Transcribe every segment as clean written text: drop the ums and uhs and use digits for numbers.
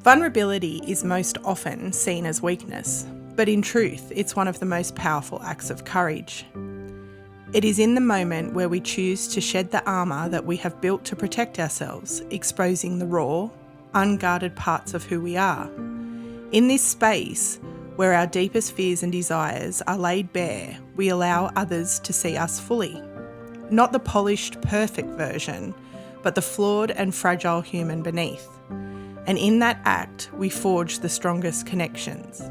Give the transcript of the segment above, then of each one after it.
Vulnerability is most often seen as weakness, but in truth, it's one of the most powerful acts of courage. It is in the moment where we choose to shed the armour that we have built to protect ourselves, exposing the raw, unguarded parts of who we are. In this space, where our deepest fears and desires are laid bare, we allow others to see us fully. Not the polished, perfect version, but the flawed and fragile human beneath. And in that act, we forge the strongest connections.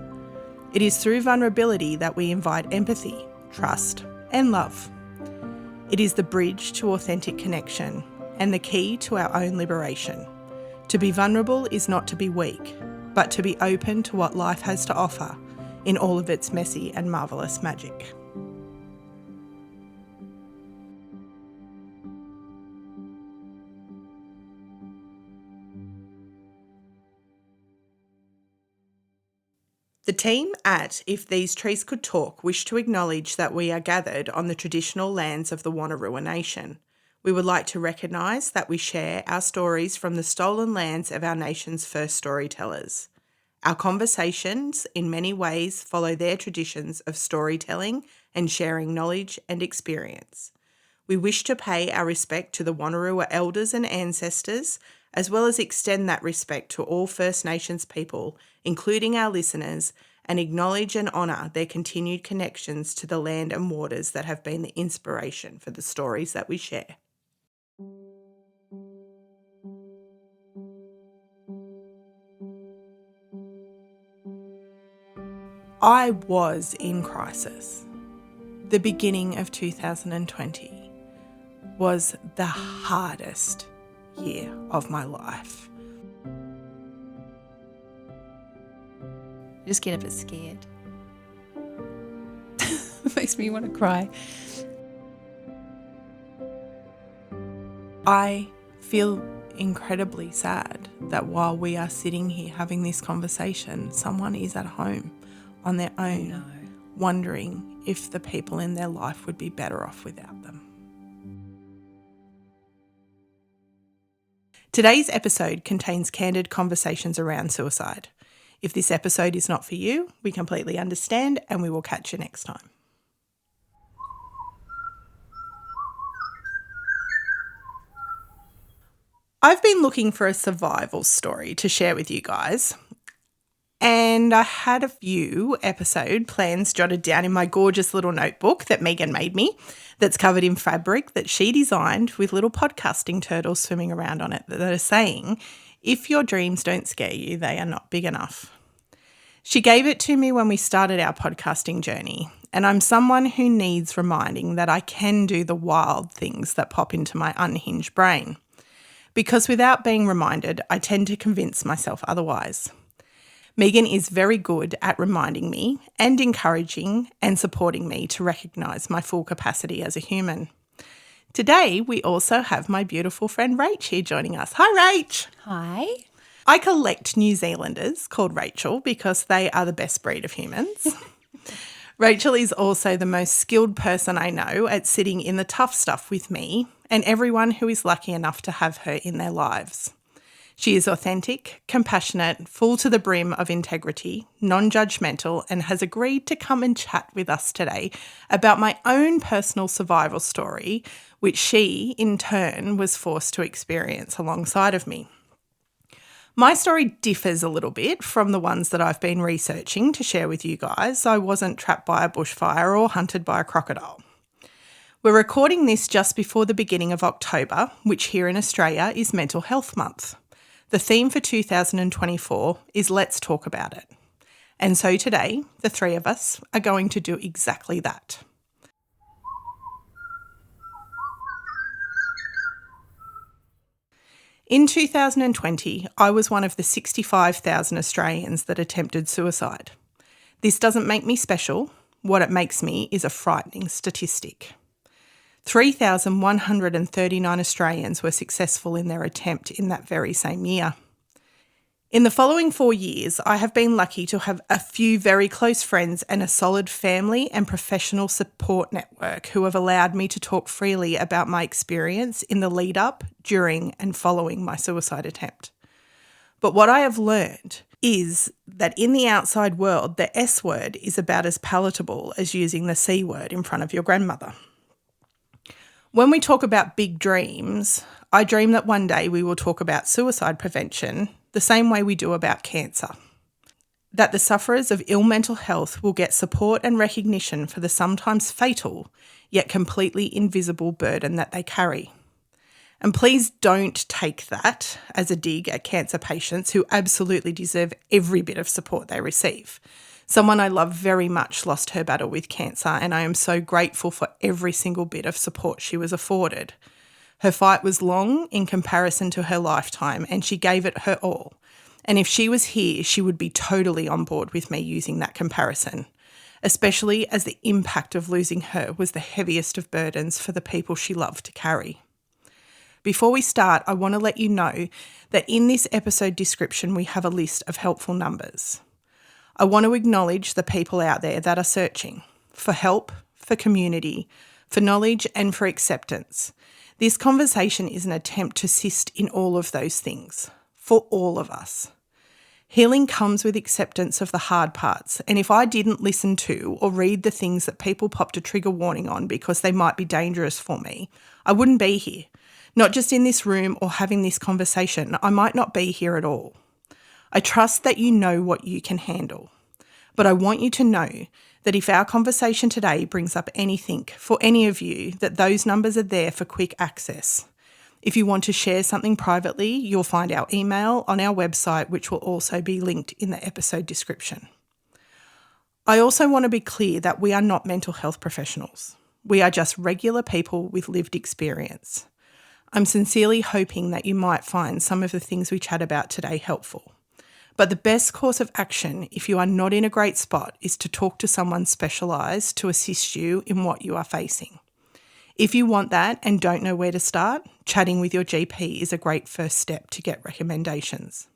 It is through vulnerability that we invite empathy, trust, and love. It is the bridge to authentic connection and the key to our own liberation. To be vulnerable is not to be weak, but to be open to what life has to offer in all of its messy and marvellous magic. The team at If These Trees Could Talk wish to acknowledge that we are gathered on the traditional lands of the Wanneroo Nation. We would like to recognise that we share our stories from the stolen lands of our nation's first storytellers. Our conversations in many ways follow their traditions of storytelling and sharing knowledge and experience. We wish to pay our respect to the Wanneroo elders and ancestors, as well as extend that respect to all First Nations people, including our listeners, and acknowledge and honour their continued connections to the land and waters that have been the inspiration for the stories that we share. I was in crisis. The beginning of 2020 was the hardest year of my life. I just get a bit scared. It makes me want to cry. I feel incredibly sad that while we are sitting here having this conversation, someone is at home on their own, wondering if the people in their life would be better off without them. Today's episode contains candid conversations around suicide. If this episode is not for you, we completely understand, and we will catch you next time. I've been looking for a survival story to share with you guys, and I had a few episode plans jotted down in my gorgeous little notebook that Megan made me, that's covered in fabric that she designed with little podcasting turtles swimming around on it that are saying, "If your dreams don't scare you, they are not big enough." She gave it to me when we started our podcasting journey, and I'm someone who needs reminding that I can do the wild things that pop into my unhinged brain. Because without being reminded, I tend to convince myself otherwise. Megan is very good at reminding me and encouraging and supporting me to recognise my full capacity as a human. Today, we also have my beautiful friend Rach here joining us. Hi, Rach. Hi. I collect New Zealanders called Rachel because they are the best breed of humans. Rachel is also the most skilled person I know at sitting in the tough stuff with me and everyone who is lucky enough to have her in their lives. She is authentic, compassionate, full to the brim of integrity, non-judgmental, and has agreed to come and chat with us today about my own personal survival story, which she, in turn, was forced to experience alongside of me. My story differs a little bit from the ones that I've been researching to share with you guys. I wasn't trapped by a bushfire or hunted by a crocodile. We're recording this just before the beginning of October, which here in Australia is Mental Health Month. The theme for 2024 is Let's Talk About It. And so today, the three of us are going to do exactly that. In 2020, I was one of the 65,000 Australians that attempted suicide. This doesn't make me special. What it makes me is a frightening statistic. 3,139 Australians were successful in their attempt in that very same year. In the following 4 years, I have been lucky to have a few very close friends and a solid family and professional support network who have allowed me to talk freely about my experience in the lead up, during and following my suicide attempt. But what I have learned is that in the outside world, the S word is about as palatable as using the C word in front of your grandmother. When we talk about big dreams, I dream that one day we will talk about suicide prevention the same way we do about cancer. That the sufferers of ill mental health will get support and recognition for the sometimes fatal yet completely invisible burden that they carry. And please don't take that as a dig at cancer patients who absolutely deserve every bit of support they receive. Someone I love very much lost her battle with cancer, and I am so grateful for every single bit of support she was afforded. Her fight was long in comparison to her lifetime, and she gave it her all. And if she was here, she would be totally on board with me using that comparison, especially as the impact of losing her was the heaviest of burdens for the people she loved to carry. Before we start, I want to let you know that in this episode description, we have a list of helpful numbers. I want to acknowledge the people out there that are searching for help, for community, for knowledge, and for acceptance. This conversation is an attempt to assist in all of those things, for all of us. Healing comes with acceptance of the hard parts, and if I didn't listen to or read the things that people popped a trigger warning on because they might be dangerous for me, I wouldn't be here. Not just in this room or having this conversation, I might not be here at all. I trust that you know what you can handle, but I want you to know that if our conversation today brings up anything for any of you, that those numbers are there for quick access. If you want to share something privately, you'll find our email on our website, which will also be linked in the episode description. I also want to be clear that we are not mental health professionals. We are just regular people with lived experience. I'm sincerely hoping that you might find some of the things we chat about today helpful. But the best course of action, if you are not in a great spot, is to talk to someone specialised to assist you in what you are facing. If you want that and don't know where to start, chatting with your GP is a great first step to get recommendations.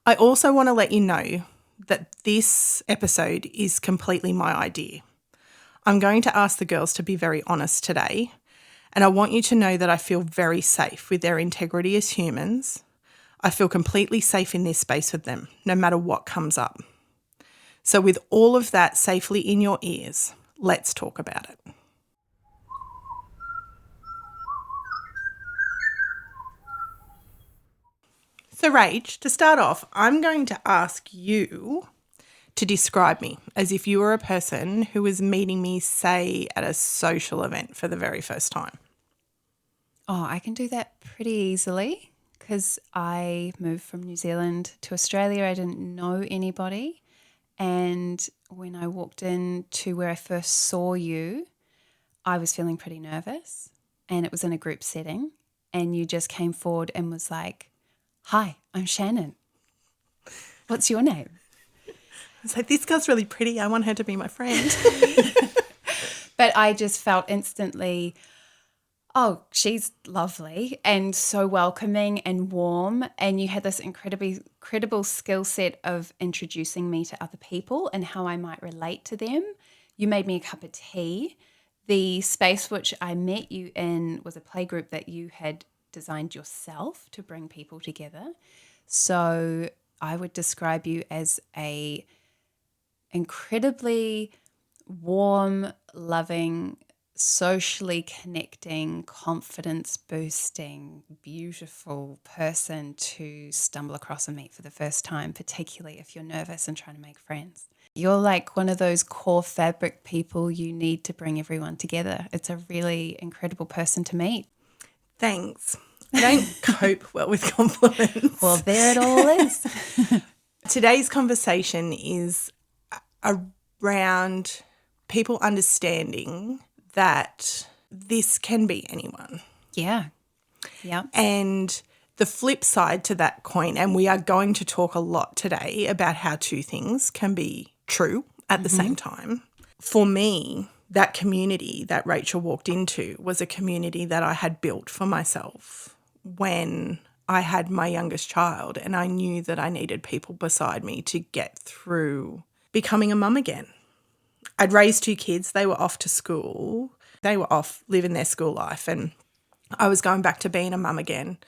I also want to let you know that this episode is completely my idea. I'm going to ask the girls to be very honest today, and I want you to know that I feel very safe with their integrity as humans. I feel completely safe in this space with them, no matter what comes up. So with all of that safely in your ears, let's talk about it. So Rach, to start off, I'm going to ask you to describe me as if you were a person who was meeting me, say, at a social event for the very first time. Oh, I can do that pretty easily because I moved from New Zealand to Australia. I didn't know anybody. And when I walked in to where I first saw you, I was feeling pretty nervous, and it was in a group setting. And you just came forward and was like, "Hi, I'm Shannon. What's your name?" I was like, this girl's really pretty. I want her to be my friend. But I just felt instantly, oh, she's lovely and so welcoming and warm. And you had this incredible skill set of introducing me to other people and how I might relate to them. You made me a cup of tea. The space which I met you in was a playgroup that you had designed yourself to bring people together. So I would describe you as a incredibly warm, loving, socially connecting, confidence boosting, beautiful person to stumble across and meet for the first time, particularly if you're nervous and trying to make friends. You're like one of those core fabric people you need to bring everyone together. It's a really incredible person to meet. Thanks. I don't cope well with compliments. Well, there it all is. Today's conversation is around people understanding that this can be anyone. Yeah. And the flip side to that coin, and we are going to talk a lot today about how two things can be true at the same time. For me, that community that Rachel walked into was a community that I had built for myself when I had my youngest child, and I knew that I needed people beside me to get through becoming a mum again. I'd raised two kids. They were off to school. They were off living their school life, and I was going back to being a mum again.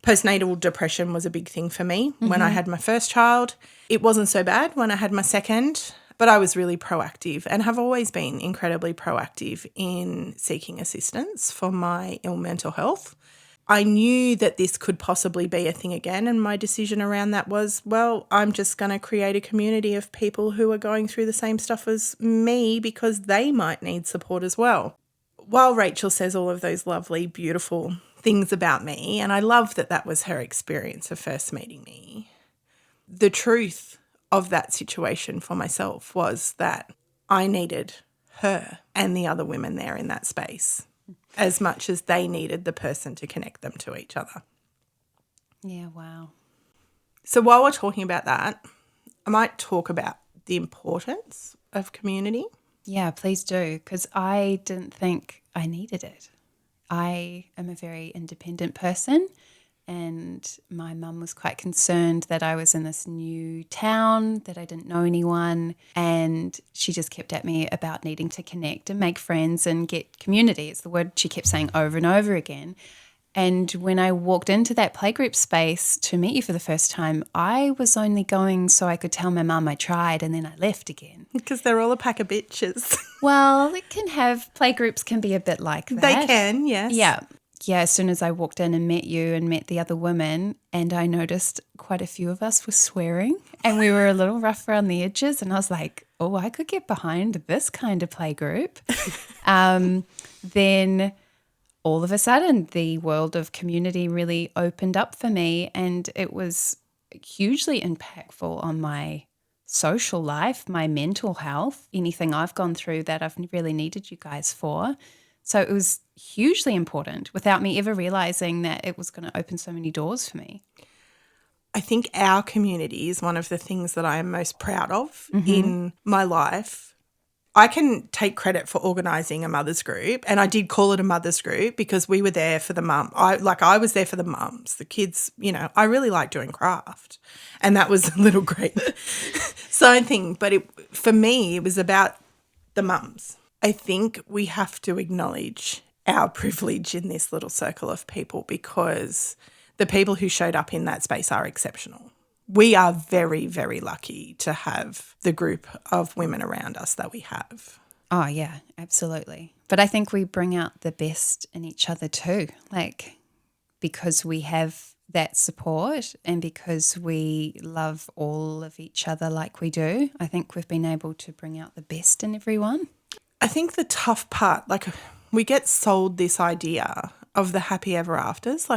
Postnatal depression was a big thing for me when I had my first child. It wasn't so bad when I had my second, but I was really proactive and have always been incredibly proactive in seeking assistance for my ill mental health. I knew that this could possibly be a thing again, and my decision around that was, well, I'm just going to create a community of people who are going through the same stuff as me because they might need support as well. While Rachel says all of those lovely, beautiful things about me, and I love that that was her experience of first meeting me, the truth of that situation for myself was that I needed her and the other women there in that space as much as they needed the person to connect them to each other. Yeah, wow. So while we're talking about that, I might talk about the importance of community. Yeah, please do, because I didn't think I needed it. I am a very independent person, and my mum was quite concerned that I was in this new town, that I didn't know anyone, and she just kept at me about needing to connect and make friends and get community. It's the word she kept saying over and over again. And when I walked into that playgroup space to meet you for the first time, I was only going so I could tell my mum I tried, and then I left again. Because they're all a pack of bitches. Well, playgroups can be a bit like that. They can, yes. Yeah. Yeah, as soon as I walked in and met you and met the other women, and I noticed quite a few of us were swearing and we were a little rough around the edges, and I was like, oh, I could get behind this kind of playgroup. Then all of a sudden the world of community really opened up for me, and it was hugely impactful on my social life, my mental health, anything I've gone through that I've really needed you guys for. So it was hugely important without me ever realizing that it was going to open so many doors for me. I think our community is one of the things that I am most proud of in my life. I can take credit for organising a mother's group, and I did call it a mother's group because we were there for the mum. I was there for the mums, the kids. You know, I really like doing craft, and that was a little great side thing. But for me, it was about the mums. I think we have to acknowledge our privilege in this little circle of people because the people who showed up in that space are exceptional. We are very, very lucky to have the group of women around us that we have. Oh, yeah, absolutely. But I think we bring out the best in each other too, because we have that support and because we love all of each other like we do. I think we've been able to bring out the best in everyone. I think the tough part, we get sold this idea of the happy ever afters.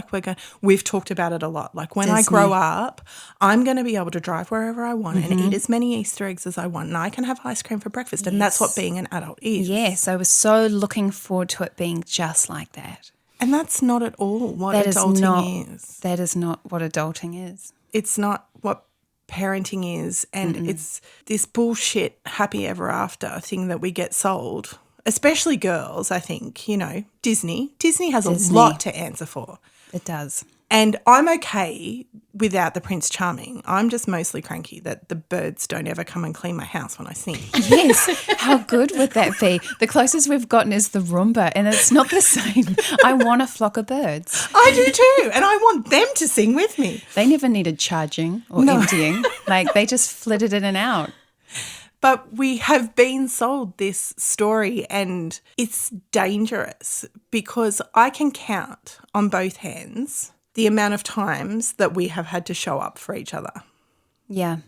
We've talked about it a lot. When I grow up, I'm going to be able to drive wherever I want and eat as many Easter eggs as I want, and I can have ice cream for breakfast. And that's what being an adult is. Yes, I was so looking forward to it being just like that. And that's not at all what adulting is. That is not what adulting is. It's not what parenting is, and it's this bullshit happy ever after thing that we get sold, especially girls. I think, Disney has a lot to answer for. It does. And I'm okay without the Prince Charming. I'm just mostly cranky that the birds don't ever come and clean my house when I sing. Yes. How good would that be? The closest we've gotten is the Roomba, and it's not the same. I want a flock of birds. I do too, and I want them to sing with me. They never needed charging or emptying. They just flitted in and out. But we have been sold this story, and it's dangerous because I can count on both hands the amount of times that we have had to show up for each other. Yeah.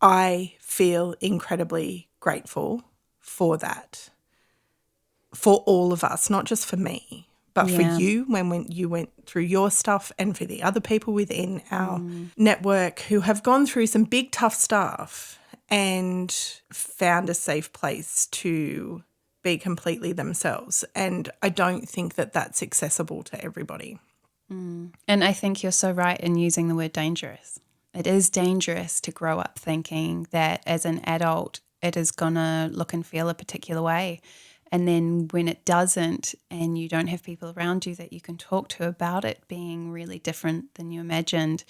I feel incredibly grateful for that, for all of us, not just for me, but for you when you went through your stuff, and for the other people within our network who have gone through some big, tough stuff and found a safe place to be completely themselves. And I don't think that that's accessible to everybody. And I think you're so right in using the word dangerous. It is dangerous to grow up thinking that as an adult it is going to look and feel a particular way. And then when it doesn't, and you don't have people around you that you can talk to about it being really different than you imagined,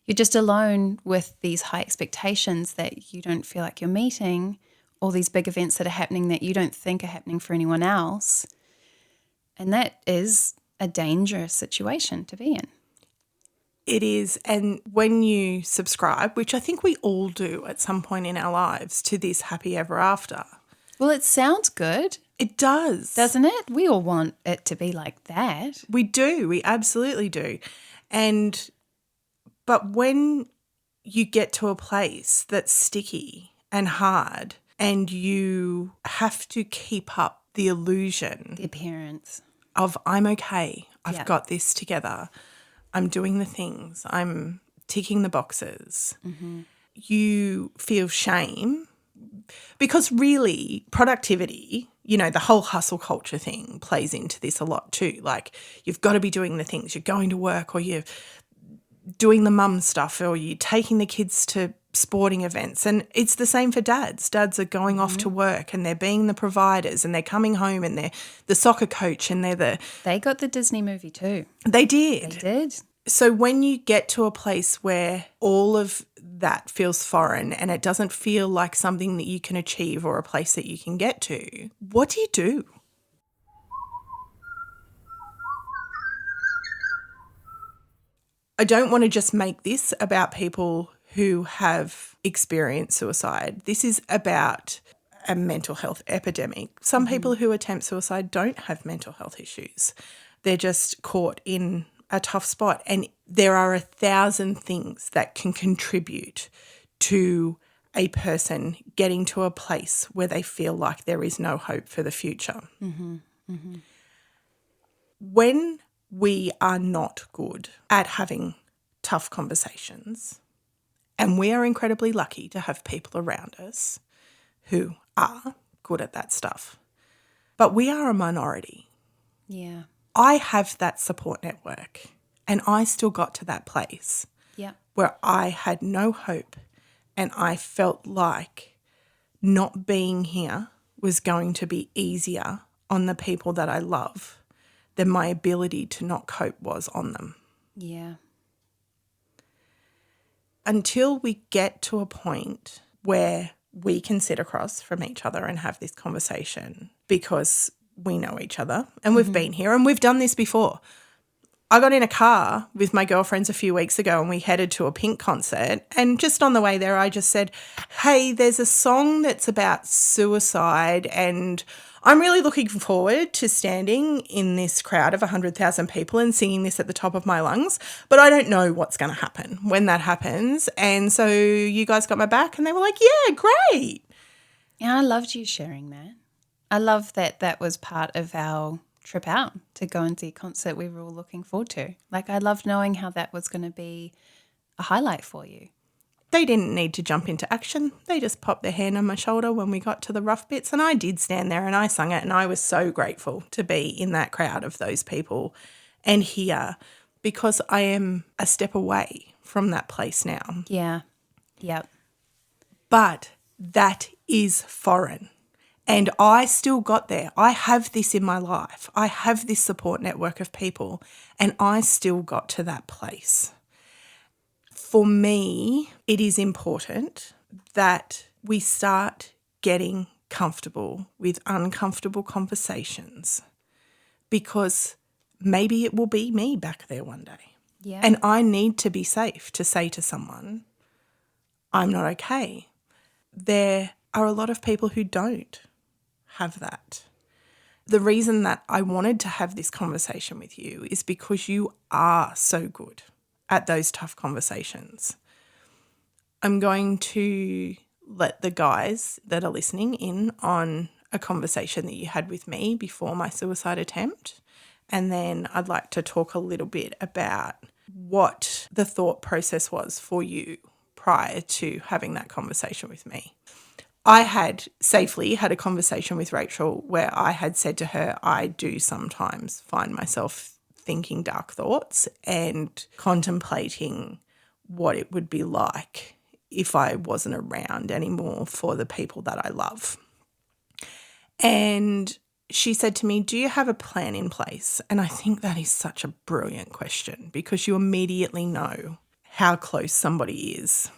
you're just alone with these high expectations that you don't feel like you're meeting, all these big events that are happening that you don't think are happening for anyone else. And that is a dangerous situation to be in. It is. And when you subscribe, which I think we all do at some point in our lives, to this happy ever after. Well, it sounds good, It does. doesn't it? We all want it to be like that. We do. We absolutely do. But when you get to a place that's sticky and hard and you have to keep up the illusion, The appearance. of I'm okay, I've Yeah. got this together, I'm doing the things, I'm ticking the boxes, you feel shame because really productivity, the whole hustle culture thing plays into this a lot too. Like you've got to be doing the things, you're going to work or you're doing the mum stuff or you're taking the kids to sporting events. And it's the same for dads. Dads are going off to work and they're being the providers and they're coming home and they're the soccer coach and They got the Disney movie too. they did. They did. So when you get to a place where all of that feels foreign and it doesn't feel like something that you can achieve or a place that you can get to, what do you do? I don't want to just make this about people who have experienced suicide. This is about a mental health epidemic. Some people who attempt suicide don't have mental health issues. They're just caught in a tough spot. And there are 1,000 things that can contribute to a person getting to a place where they feel like there is no hope for the future. When we are not good at having tough conversations, and we are incredibly lucky to have people around us who are good at that stuff, but we are a minority. Yeah. I have that support network and I still got to that place Yeah. where I had no hope and I felt like not being here was going to be easier on the people that I love than my ability to not cope was on them. Yeah. Until we get to a point where we can sit across from each other and have this conversation because we know each other and we've been here and we've done this before. I got in a car with my girlfriends a few weeks ago and we headed to a Pink concert, and just on the way there I just said, hey, there's a song that's about suicide and I'm really looking forward to standing in this crowd of 100,000 people and singing this at the top of my lungs, but I don't know what's going to happen when that happens. And so you guys got my back? And they were like, yeah, great. Yeah, I loved you sharing that. I love that that was part of our trip out to go and see a concert we were all looking forward to. Like, I loved knowing how that was going to be a highlight for you. They didn't need to jump into action. They just popped their hand on my shoulder when we got to the rough bits, and I did stand there and I sung it, and I was so grateful to be in that crowd of those people and here, because I am a step away from that place now. Yeah. Yep. But that is foreign. And I still got there. I have this in my life. I have this support network of people, and I still got to that place. For me, it is important that we start getting comfortable with uncomfortable conversations, because maybe it will be me back there one day. Yeah. And I need to be safe to say to someone, I'm not okay. There are a lot of people who don't have that. The reason that I wanted to have this conversation with you is because you are so good at those tough conversations. I'm going to let the guys that are listening in on a conversation that you had with me before my suicide attempt. And then I'd like to talk a little bit about what the thought process was for you prior to having that conversation with me. I had safely had a conversation with Rachel where I had said to her, I do sometimes find myself thinking dark thoughts and contemplating what it would be like if I wasn't around anymore for the people that I love. And she said to me, do you have a plan in place? And I think that is such a brilliant question, because you immediately know how close somebody is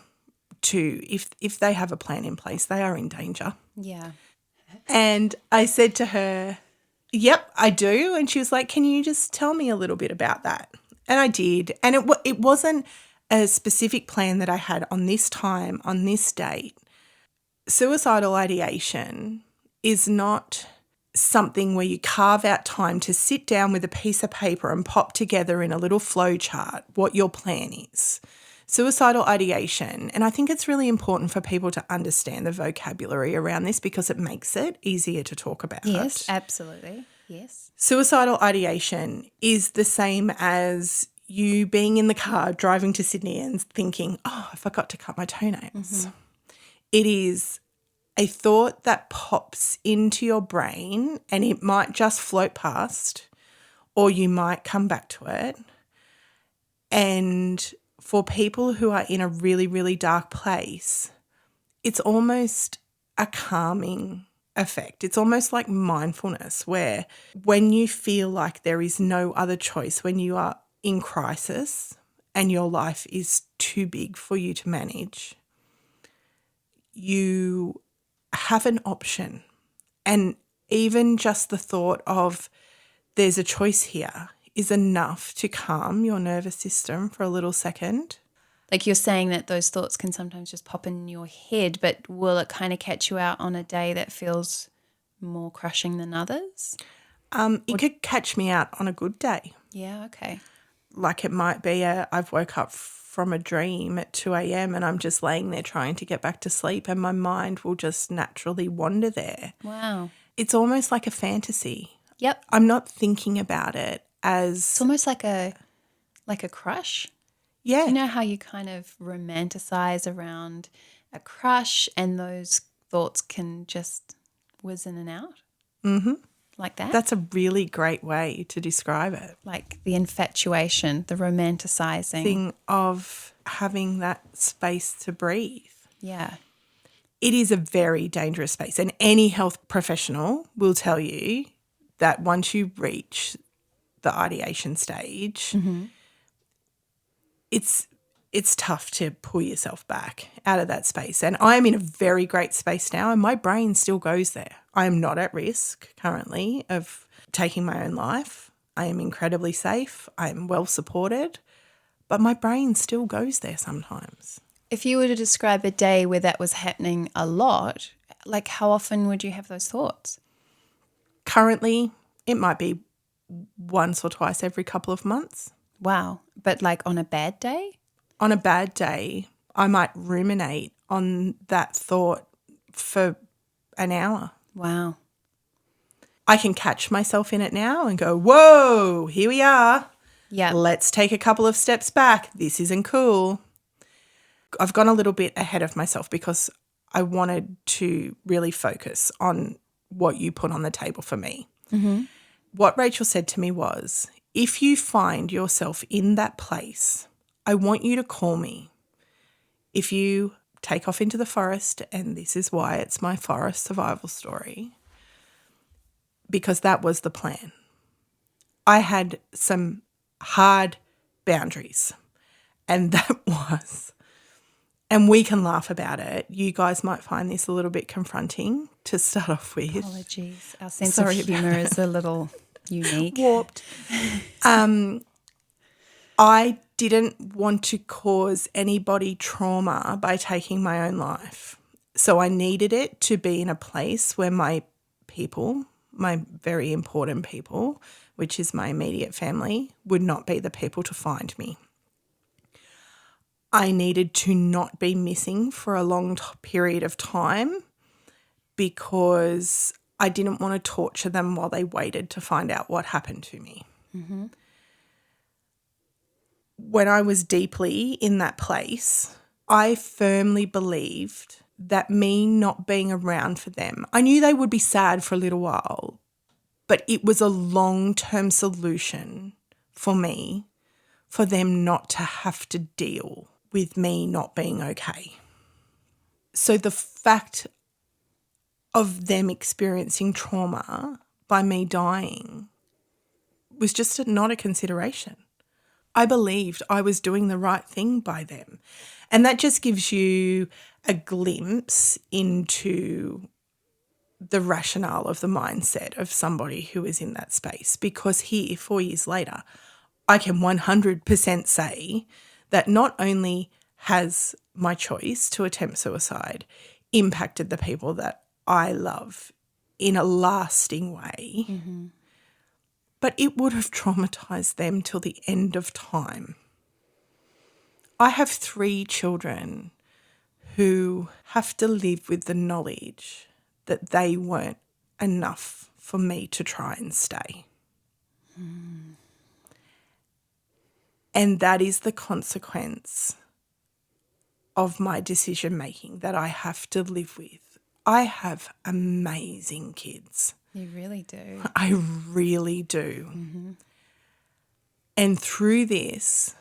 to, if they have a plan in place, they are in danger. Yeah. And I said to her, yep, I do. And she was like, can you just tell me a little bit about that? And I did. And it wasn't a specific plan that I had on this time, on this date. Suicidal ideation is not something where you carve out time to sit down with a piece of paper and pop together in a little flow chart what your plan is. Suicidal ideation, and I think it's really important for people to understand the vocabulary around this because it makes it easier to talk about. Yes, absolutely. Yes. Suicidal ideation is the same as you being in the car driving to Sydney and thinking, oh, I forgot to cut my toenails. It is a thought that pops into your brain and it might just float past or you might come back to it. And for people who are in a really, really dark place, it's almost a calming effect. It's almost like mindfulness where when you feel like there is no other choice, when you are in crisis and your life is too big for you to manage, you have an option. And even just the thought of there's a choice here is enough to calm your nervous system for a little second. Like you're saying that those thoughts can sometimes just pop in your head, but will it kind of catch you out on a day that feels more crushing than others? It could catch me out on a good day. Yeah, okay. Like it might be I've woke up from a dream at 2 a.m. and I'm just laying there trying to get back to sleep and my mind will just naturally wander there. Wow. It's almost like a fantasy. Yep. I'm not thinking about it as... It's almost like a crush. Yeah. You know how you kind of romanticize around a crush and those thoughts can just whiz in and out? Mm-hmm. Like that? That's a really great way to describe it. Like the infatuation, the romanticizing. Thing of having that space to breathe. Yeah. It is a very dangerous space and any health professional will tell you that once you reach the ideation stage, it's tough to pull yourself back out of that space. And I'm in a very great space now and my brain still goes there. I am not at risk currently of taking my own life. I am incredibly safe. I am well supported, but my brain still goes there sometimes. If you were to describe a day where that was happening a lot, like how often would you have those thoughts? Currently, it might be once or twice every couple of months. Wow. But like on a bad day? On a bad day, I might ruminate on that thought for an hour. Wow. I can catch myself in it now and go, whoa, here we are. Yeah. Let's take a couple of steps back. This isn't cool. I've gone a little bit ahead of myself because I wanted to really focus on what you put on the table for me. Mm-hmm. What Rachel said to me was, if you find yourself in that place, I want you to call me. If you take off into the forest, and this is why it's my forest survival story, because that was the plan. I had some hard boundaries, and that was, and we can laugh about it. You guys might find this a little bit confronting to start off with. Apologies. Our sense of humour is a little unique. Warped. I didn't want to cause anybody trauma by taking my own life. So I needed it to be in a place where my people, my very important people, which is my immediate family, would not be the people to find me. I needed to not be missing for a long period of time because I didn't want to torture them while they waited to find out what happened to me. Mm-hmm. When I was deeply in that place, I firmly believed that me not being around for them, I knew they would be sad for a little while, but it was a long-term solution for me for them not to have to deal with me not being okay. So the fact of them experiencing trauma by me dying was just not a consideration. I believed I was doing the right thing by them. And that just gives you a glimpse into the rationale of the mindset of somebody who is in that space. Because here, 4 years later, I can 100% say that not only has my choice to attempt suicide impacted the people that I love in a lasting way, but it would have traumatized them till the end of time. I have 3 children who have to live with the knowledge that they weren't enough for me to try and stay. And that is the consequence of my decision making that I have to live with. I have amazing kids. You really do. I really do. And through this,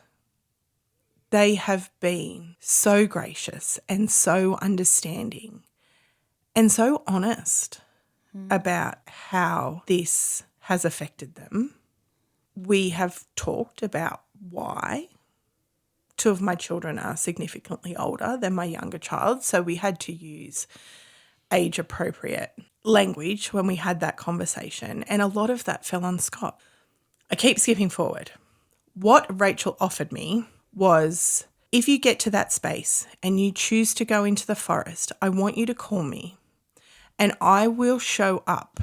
they have been so gracious and so understanding and so honest about how this has affected them. We have talked about why. 2 of my children are significantly older than my younger child, so we had to use age-appropriate language when we had that conversation, and a lot of that fell on Scott. I keep skipping forward. What Rachel offered me was, if you get to that space and you choose to go into the forest, I want you to call me and I will show up.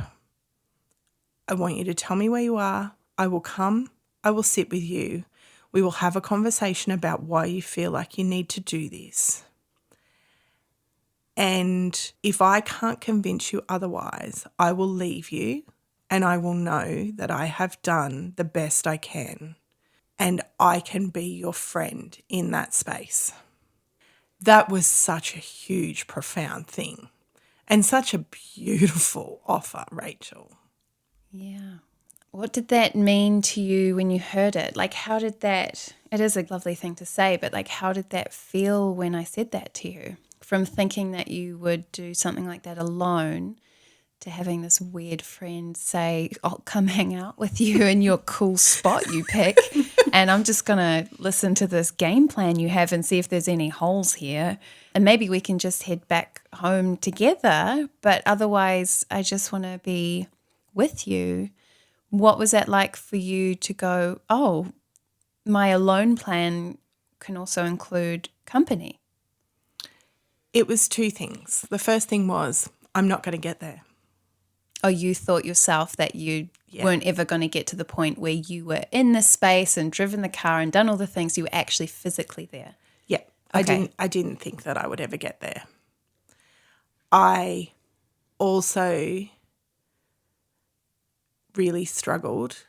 I want you to tell me where you are. I will come. I will sit with you. We will have a conversation about why you feel like you need to do this. And if I can't convince you otherwise, I will leave you and I will know that I have done the best I can and I can be your friend in that space. That was such a huge, profound thing and such a beautiful offer, Rachel. Yeah. What did that mean to you when you heard it? Like, how did that, it is a lovely thing to say, but like, how did that feel when I said that to you? From thinking that you would do something like that alone to having this weird friend say, I'll come hang out with you in your cool spot you pick. And I'm just going to listen to this game plan you have and see if there's any holes here. And maybe we can just head back home together. But otherwise, I just want to be with you. What was that like for you to go, oh, my alone plan can also include company? It was 2 things. The first thing was, I'm not going to get there. Oh, you thought yourself that you weren't ever going to get to the point where you were in this space and driven the car and done all the things, you were actually physically there. Yeah. Okay. I didn't think that I would ever get there. I also really struggled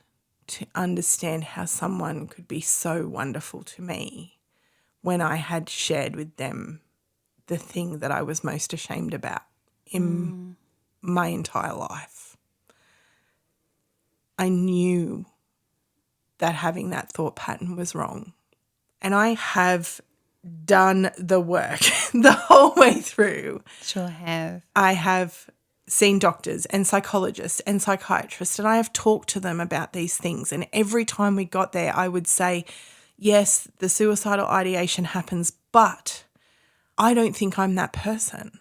to understand how someone could be so wonderful to me when I had shared with them the thing that I was most ashamed about in my entire life. I knew that having that thought pattern was wrong. And I have done the work the whole way through. Sure have. I have seen doctors and psychologists and psychiatrists, and I have talked to them about these things. And every time we got there, I would say, yes, the suicidal ideation happens, but I don't think I'm that person.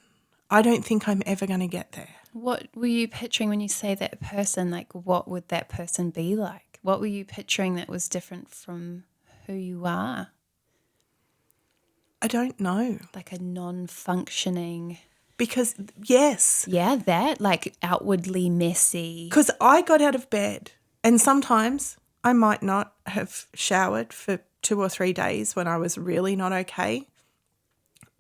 I don't think I'm ever going to get there. What were you picturing when you say that person? Like, what would that person be like? What were you picturing that was different from who you are? I don't know. Like a non-functioning... Because, yes. Yeah, that, like outwardly messy. Because I got out of bed and sometimes I might not have showered for 2 or 3 days when I was really not okay.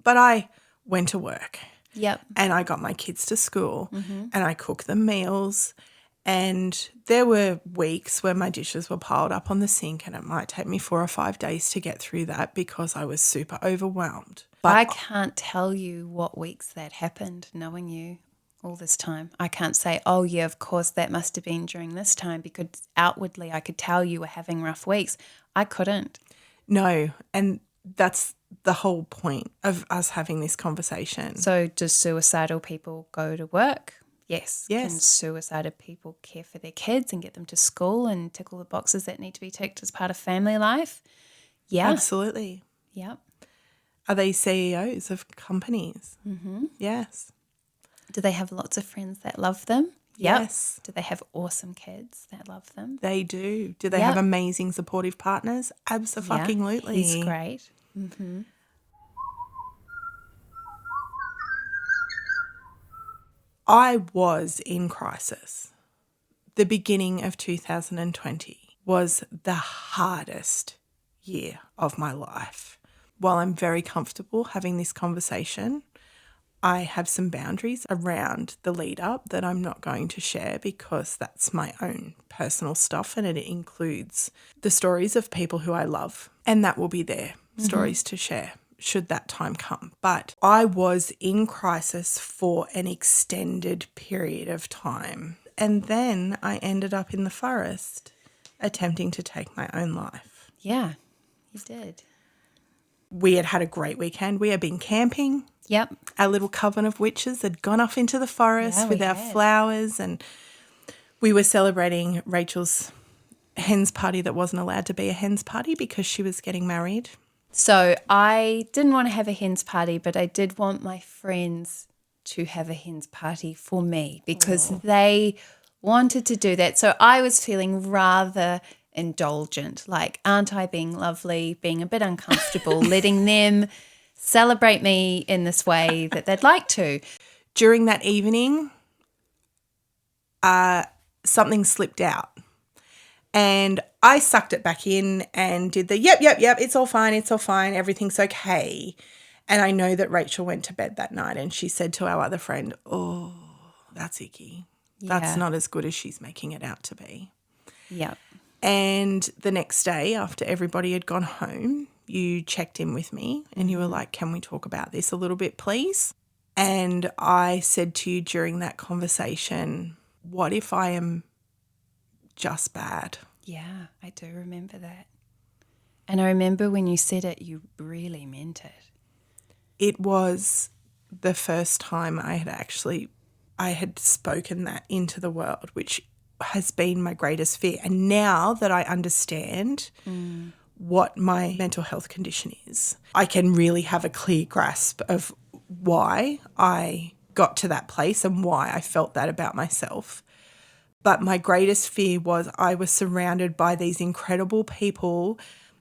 But I went to work. Yep. And I got my kids to school and I cooked them meals. And there were weeks where my dishes were piled up on the sink and it might take me 4 or 5 days to get through that because I was super overwhelmed. But I can't tell you what weeks that happened, knowing you all this time. I can't say, oh, yeah, of course, that must have been during this time, because outwardly I could tell you were having rough weeks. I couldn't. No, and that's the whole point of us having this conversation. So do suicidal people go to work? Yes. Yes. Can suicidal people care for their kids and get them to school and tick all the boxes that need to be ticked as part of family life? Yeah. Absolutely. Yep. Are they CEOs of companies? Mm-hmm. Yes. Do they have lots of friends that love them? Yes. Do they have awesome kids that love them? They do. Do they have amazing supportive partners? Abso-fucking-lutely. He's great. Mm-hmm. I was in crisis. The beginning of 2020 was the hardest year of my life. While I'm very comfortable having this conversation, I have some boundaries around the lead up that I'm not going to share because that's my own personal stuff, and it includes the stories of people who I love, and that will be their stories to share should that time come. But I was in crisis for an extended period of time, and then I ended up in the forest attempting to take my own life. Yeah, you did. We had a great weekend. We had been camping. Yep. Our little coven of witches had gone off into the forest with our flowers, and we were celebrating Rachel's hens party that wasn't allowed to be a hens party because she was getting married. So I didn't want to have a hens party, but I did want my friends to have a hens party for me because they wanted to do that. So I was feeling rather indulgent, like, aren't I being lovely, being a bit uncomfortable, letting them celebrate me in this way that they'd like to. During that evening, something slipped out. And I sucked it back in and did the yep, it's all fine, everything's okay. And I know that Rachel went to bed that night and she said to our other friend, oh, that's icky. That's not as good as she's making it out to be. Yep. And the next day, after everybody had gone home, you checked in with me and you were like, can we talk about this a little bit, please? And I said to you during that conversation, what if I am just bad? Yeah, I do remember that. And I remember when you said it, you really meant it. It was the first time I had spoken that into the world, which has been my greatest fear. And now that I understand what my mental health condition is, I can really have a clear grasp of why I got to that place and why I felt that about myself. But my greatest fear was I was surrounded by these incredible people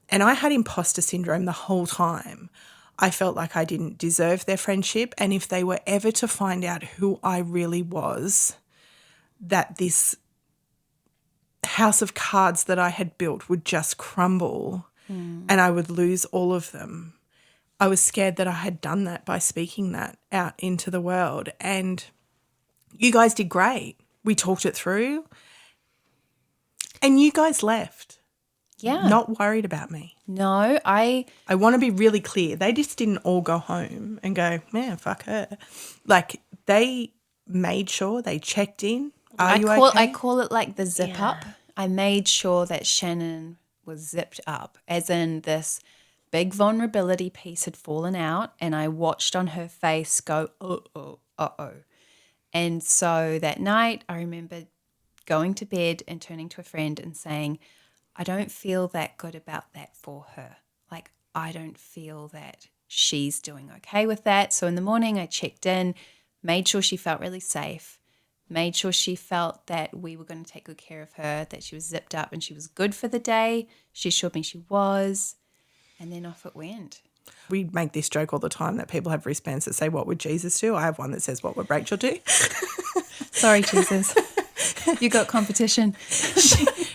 and I had imposter syndrome the whole time. I felt like I didn't deserve their friendship, and if they were ever to find out who I really was, that this house of cards that I had built would just crumble and I would lose all of them. I was scared that I had done that by speaking that out into the world, and you guys did great. We talked it through and you guys left. Yeah. Not worried about me. No, I want to be really clear. They just didn't all go home and go, man, fuck her. Like, they made sure they checked in. Are you okay? I call it like the zip up. I made sure that Shannon was zipped up, as in this big vulnerability piece had fallen out, and I watched on her face go, uh-oh. And so that night I remember going to bed and turning to a friend and saying, I don't feel that good about that for her. Like, I don't feel that she's doing okay with that. So in the morning I checked in, made sure she felt really safe, made sure she felt that we were going to take good care of her, that she was zipped up and she was good for the day. She assured me she was, and then off it went. We make this joke all the time that people have wristbands that say, what would Jesus do? I have one that says, what would Rachel do? Sorry, Jesus. You got competition.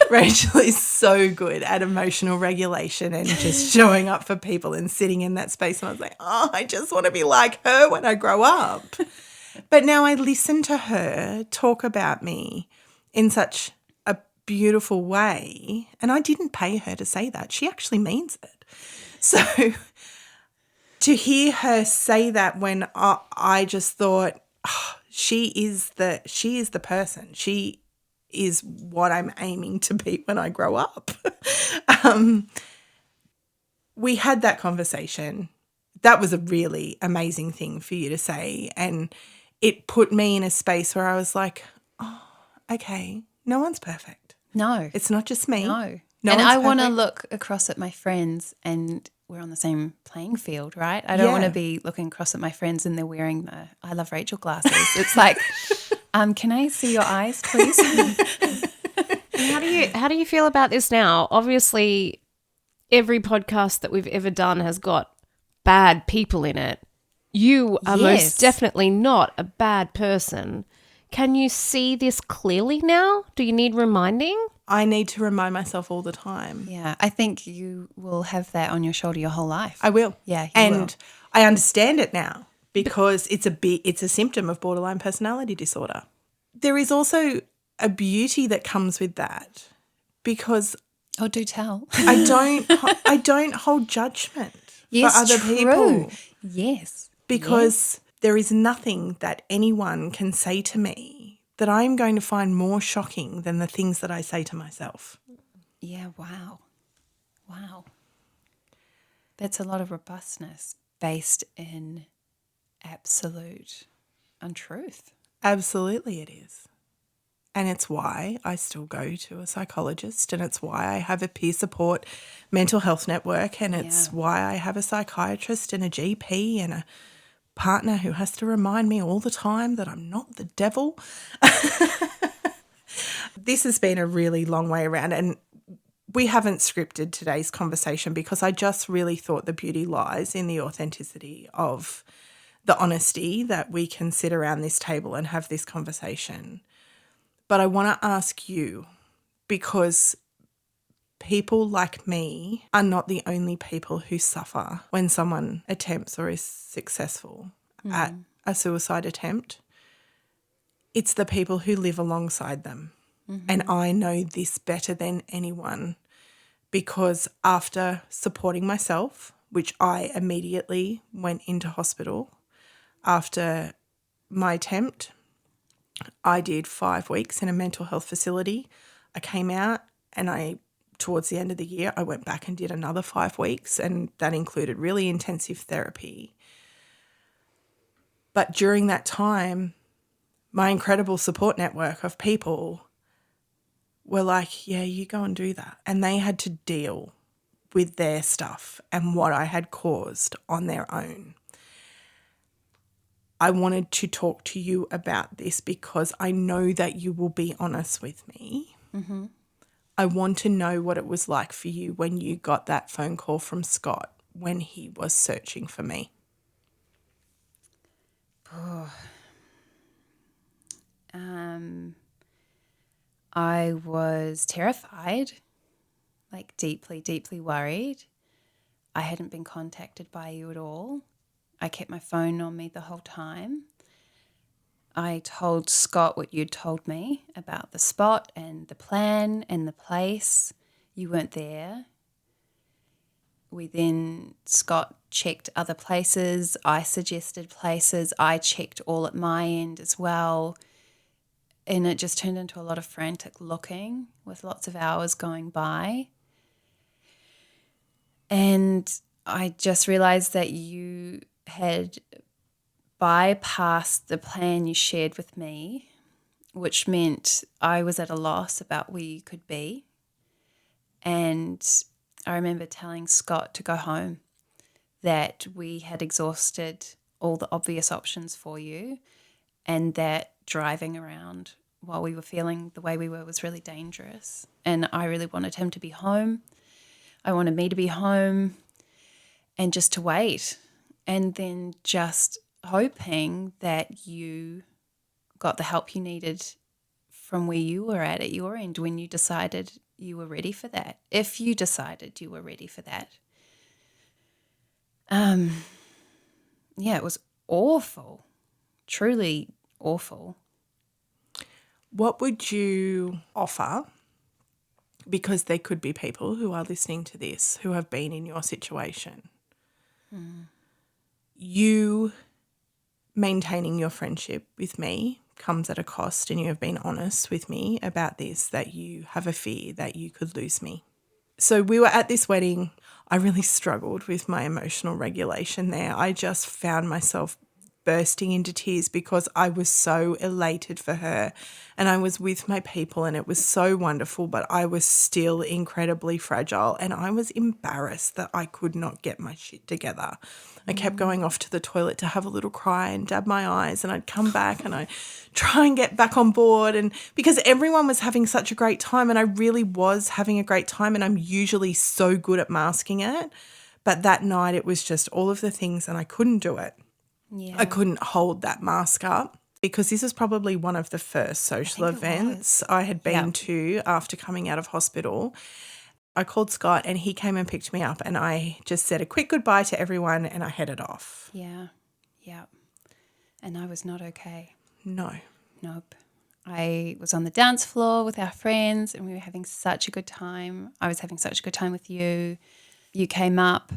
Rachel is so good at emotional regulation and just showing up for people and sitting in that space. And I was like, oh, I just want to be like her when I grow up. But now I listen to her talk about me in such a beautiful way. And I didn't pay her to say that. She actually means it. So to hear her say that when I just thought, oh, she is the person. She is what I'm aiming to be when I grow up. We had that conversation. That was a really amazing thing for you to say. And it put me in a space where I was like, oh, okay, no one's perfect. No. It's not just me. No. No and one's I want to perfect. look across at my friends and we're on the same playing field, right? I don't want to be looking across at my friends and they're wearing the I Love Rachel glasses. It's like, Can I see your eyes, please? How do you feel about this now? Obviously, every podcast that we've ever done has got bad people in it. You are most definitely not a bad person. Can you see this clearly now? Do you need reminding? I need to remind myself all the time. Yeah, I think you will have that on your shoulder your whole life. I will. Yeah, you and will. I understand it now because it's a symptom of borderline personality disorder. There is also a beauty that comes with that because Oh, do tell. I don't hold judgment for other people. Yes. Because there is nothing that anyone can say to me that I'm going to find more shocking than the things that I say to myself. Yeah, wow. Wow. That's a lot of robustness based in absolute untruth. Absolutely it is. And it's why I still go to a psychologist, and it's why I have a peer support mental health network, and it's why I have a psychiatrist and a GP and a partner who has to remind me all the time that I'm not the devil. This has been a really long way around, and we haven't scripted today's conversation because I just really thought the beauty lies in the authenticity of the honesty that we can sit around this table and have this conversation. But I want to ask you, because people like me are not the only people who suffer when someone attempts or is successful at a suicide attempt. It's the people who live alongside them. And I know this better than anyone because after supporting myself, which I immediately went into hospital after my attempt, I did 5 weeks in a mental health facility. I came out and towards the end of the year, I went back and did another 5 weeks, and that included really intensive therapy. But during that time, my incredible support network of people were like, yeah, you go and do that. And they had to deal with their stuff and what I had caused on their own. I wanted to talk to you about this because I know that you will be honest with me. Mm-hmm. I want to know what it was like for you when you got that phone call from Scott when he was searching for me. I was terrified, like deeply, deeply worried. I hadn't been contacted by you at all. I kept my phone on me the whole time. I told Scott what you'd told me about the spot and the plan and the place. You weren't there. Scott checked other places. I suggested places. I checked all at my end as well. And it just turned into a lot of frantic looking with lots of hours going by. And I just realized that you had bypassed the plan you shared with me, which meant I was at a loss about where you could be. And I remember telling Scott to go home, that we had exhausted all the obvious options for you, and that driving around while we were feeling the way we were was really dangerous. And I really wanted him to be home. I wanted me to be home and just to wait. And then just hoping that you got the help you needed from where you were at your end when you decided you were ready for that. If you decided you were ready for that. It was awful. Truly awful. What would you offer? Because there could be people who are listening to this who have been in your situation. You maintaining your friendship with me comes at a cost, and you have been honest with me about this, that you have a fear that you could lose me. So we were at this wedding. I really struggled with my emotional regulation there. I just found myself bursting into tears because I was so elated for her and I was with my people and it was so wonderful, but I was still incredibly fragile and I was embarrassed that I could not get my shit together. I kept going off to the toilet to have a little cry and dab my eyes, and I'd come back and I'd try and get back on board, and because everyone was having such a great time and I really was having a great time, and I'm usually so good at masking it. But that night it was just all of the things and I couldn't do it. Yeah. I couldn't hold that mask up because this was probably one of the first social events I had been to after coming out of hospital. I called Scott and he came and picked me up and I just said a quick goodbye to everyone and I headed off. Yeah. Yeah. And I was not okay. No. Nope. I was on the dance floor with our friends and we were having such a good time. I was having such a good time with you. You came up,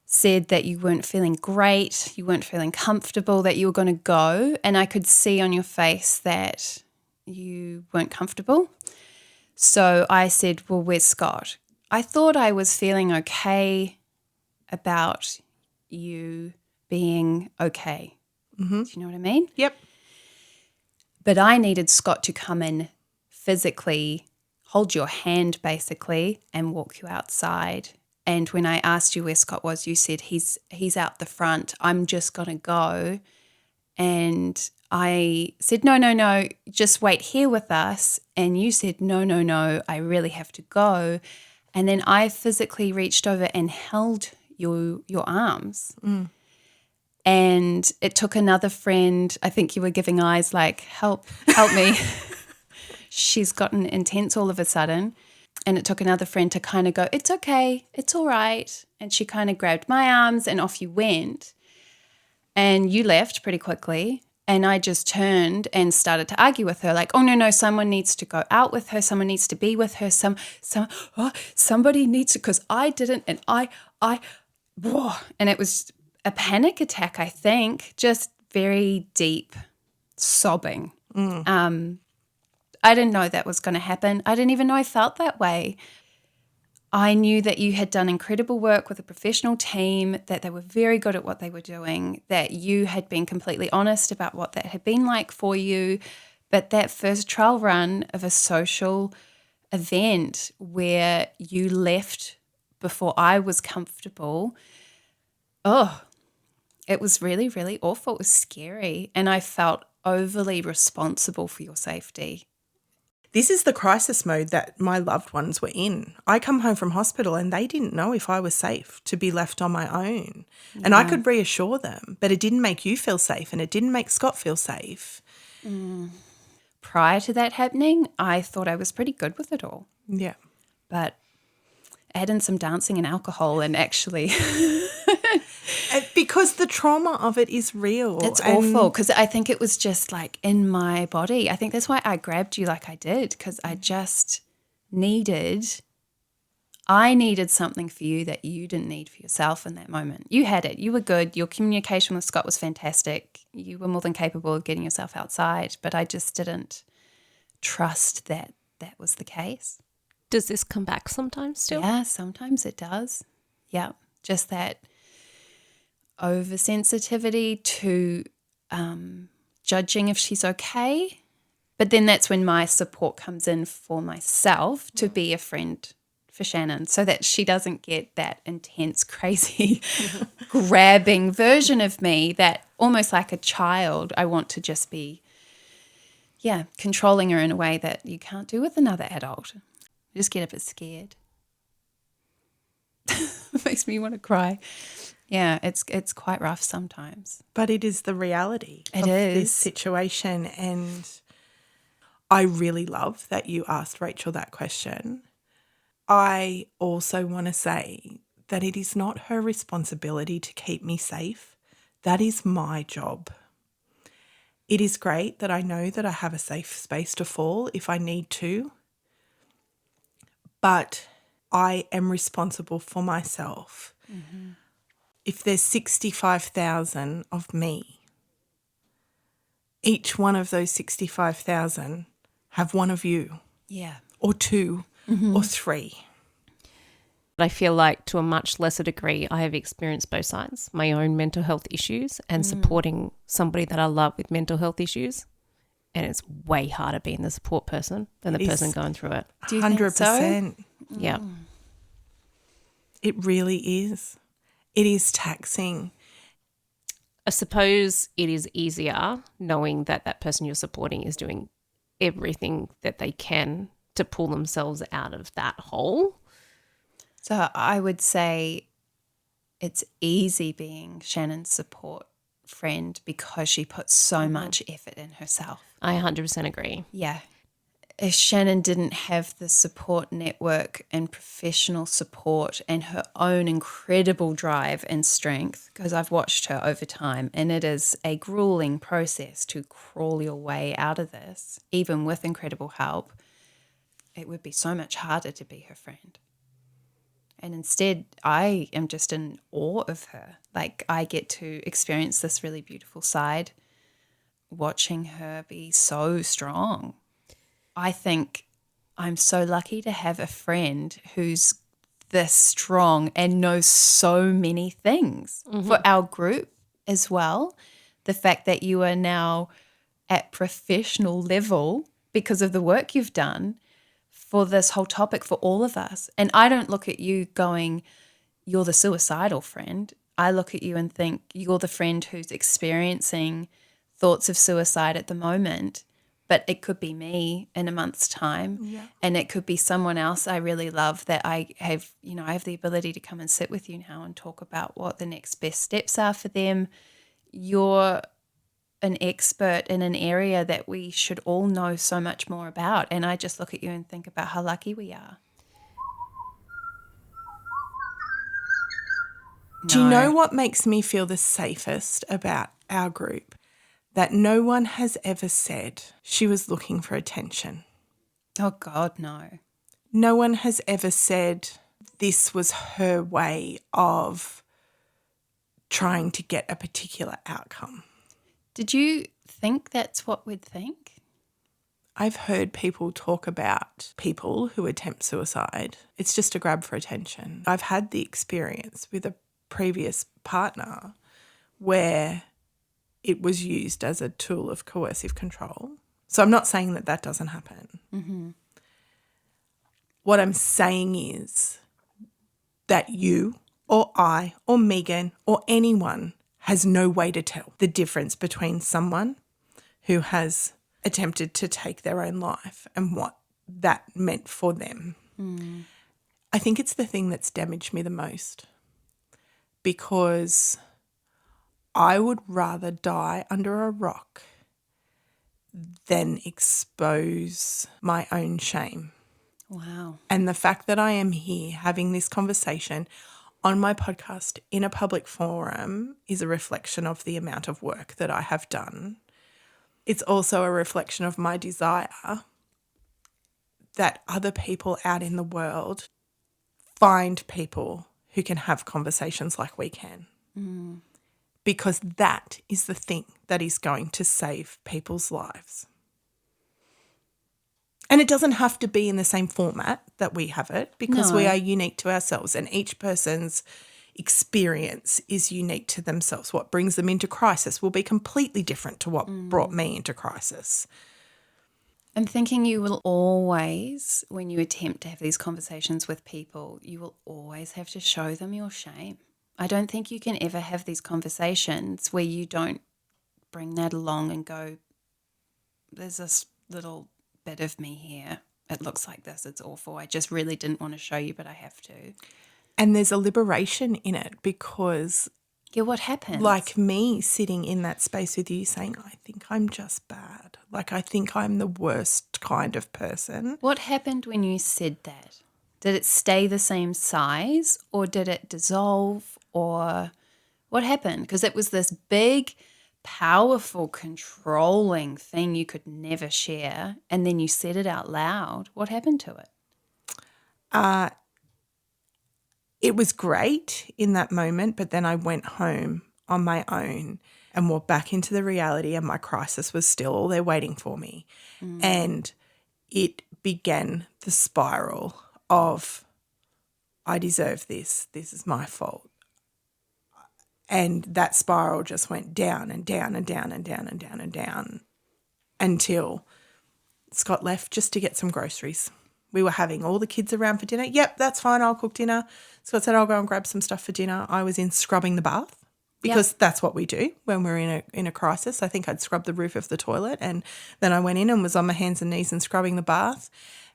said that you weren't feeling great, you weren't feeling comfortable, that you were going to go, and I could see on your face that you weren't comfortable. So I said, well, where's Scott? I thought I was feeling okay about you being okay. Mm-hmm. Do you know what I mean? Yep. But I needed Scott to come in physically, hold your hand basically, and walk you outside. And when I asked you where Scott was, you said he's out the front. I'm just going to go. And I said, no, just wait here with us. And you said, no, I really have to go. And then I physically reached over and held your arms. Mm. And it took another friend, I think you were giving eyes like, help me. She's gotten intense all of a sudden. And it took another friend to kind of go, it's okay, it's all right. And she kind of grabbed my arms and off you went. And you left pretty quickly. And I just turned and started to argue with her like, oh, no, someone needs to go out with her. Someone needs to be with her. Somebody needs to, because I didn't. And and it was a panic attack, I think, just very deep sobbing. I didn't know that was going to happen. I didn't even know I felt that way. I knew that you had done incredible work with a professional team, that they were very good at what they were doing, that you had been completely honest about what that had been like for you. But that first trial run of a social event where you left before I was comfortable, it was really, really awful. It was scary. And I felt overly responsible for your safety. This is the crisis mode that my loved ones were in. I come home from hospital and they didn't know if I was safe to be left on my own. Yeah. And I could reassure them, but it didn't make you feel safe and it didn't make Scott feel safe. Prior to that happening, I thought I was pretty good with it all. Yeah. But add in some dancing and alcohol and actually... Because the trauma of it is real. It's awful because I think it was just like in my body. I think that's why I grabbed you like I did, because I just needed something for you that you didn't need for yourself in that moment. You had it. You were good. Your communication with Scott was fantastic. You were more than capable of getting yourself outside, but I just didn't trust that that was the case. Does this come back sometimes still? Yeah, sometimes it does. Yeah, just that oversensitivity to judging if she's okay. But then that's when my support comes in for myself to be a friend for Shannon so that she doesn't get that intense, crazy, grabbing version of me that almost like a child, I want to just be, controlling her in a way that you can't do with another adult. You just get a bit scared. It makes me want to cry. Yeah, it's quite rough sometimes. But it is the reality of is. This situation. And I really love that you asked Rachel that question. I also want to say that it is not her responsibility to keep me safe. That is my job. It is great that I know that I have a safe space to fall if I need to. But I am responsible for myself. Mm-hmm. If there's 65,000 of me, each one of those 65,000 have one of you. Yeah. Or two or three. I feel like to a much lesser degree, I have experienced both sides, my own mental health issues and supporting somebody that I love with mental health issues. And it's way harder being the support person than the person going through it. Do you think 100%. Yeah. It really is. It is taxing. I suppose it is easier knowing that that person you're supporting is doing everything that they can to pull themselves out of that hole. So I would say it's easy being Shannon's support friend because she puts so much effort in herself. I 100% agree. Yeah. If Shannon didn't have the support network and professional support and her own incredible drive and strength, because I've watched her over time and it is a grueling process to crawl your way out of this, even with incredible help, it would be so much harder to be her friend. And instead, I am just in awe of her. Like, I get to experience this really beautiful side, watching her be so strong. I think I'm so lucky to have a friend who's this strong and knows so many things for our group as well. The fact that you are now at professional level because of the work you've done for this whole topic for all of us. And I don't look at you going, you're the suicidal friend. I look at you and think you're the friend who's experiencing thoughts of suicide at the moment, but it could be me in a month's time. Yeah. And it could be someone else I really love that I have the ability to come and sit with you now and talk about what the next best steps are for them. You're an expert in an area that we should all know so much more about. And I just look at you and think about how lucky we are. Do you know what makes me feel the safest about our group? That no one has ever said she was looking for attention. Oh, God, no. No one has ever said this was her way of trying to get a particular outcome. Did you think that's what we'd think? I've heard people talk about people who attempt suicide. It's just a grab for attention. I've had the experience with a previous partner where it was used as a tool of coercive control. So I'm not saying that that doesn't happen. Mm-hmm. What I'm saying is that you or I or Megan or anyone has no way to tell the difference between someone who has attempted to take their own life and what that meant for them. Mm. I think it's the thing that's damaged me the most, because I would rather die under a rock than expose my own shame. Wow. And the fact that I am here having this conversation on my podcast in a public forum is a reflection of the amount of work that I have done. It's also a reflection of my desire that other people out in the world find people who can have conversations like we can. Mm. Because that is the thing that is going to save people's lives. And it doesn't have to be in the same format that we have it, because we are unique to ourselves and each person's experience is unique to themselves. What brings them into crisis will be completely different to what brought me into crisis. I'm thinking you will always, when you attempt to have these conversations with people, you will always have to show them your shame. I don't think you can ever have these conversations where you don't bring that along and go, there's this little bit of me here. It looks like this. It's awful. I just really didn't want to show you, but I have to. And there's a liberation in it, because Yeah, what happens? like me sitting in that space with you saying, I think I'm just bad. Like, I think I'm the worst kind of person. What happened when you said that? Did it stay the same size, or did it dissolve, or what happened? Because it was this big, powerful, controlling thing you could never share, and then you said it out loud. What happened to it? It was great in that moment, but then I went home on my own and walked back into the reality, and my crisis was still all there waiting for me. And it began the spiral of I deserve this. This is my fault. And that spiral just went down and down and down and down and down and down until Scott left just to get some groceries. We were having all the kids around for dinner. Yep, that's fine. I'll cook dinner. Scott said, I'll go and grab some stuff for dinner. I was in scrubbing the bath because that's what we do when we're in a crisis. I think I'd scrubbed the roof of the toilet, and then I went in and was on my hands and knees and scrubbing the bath.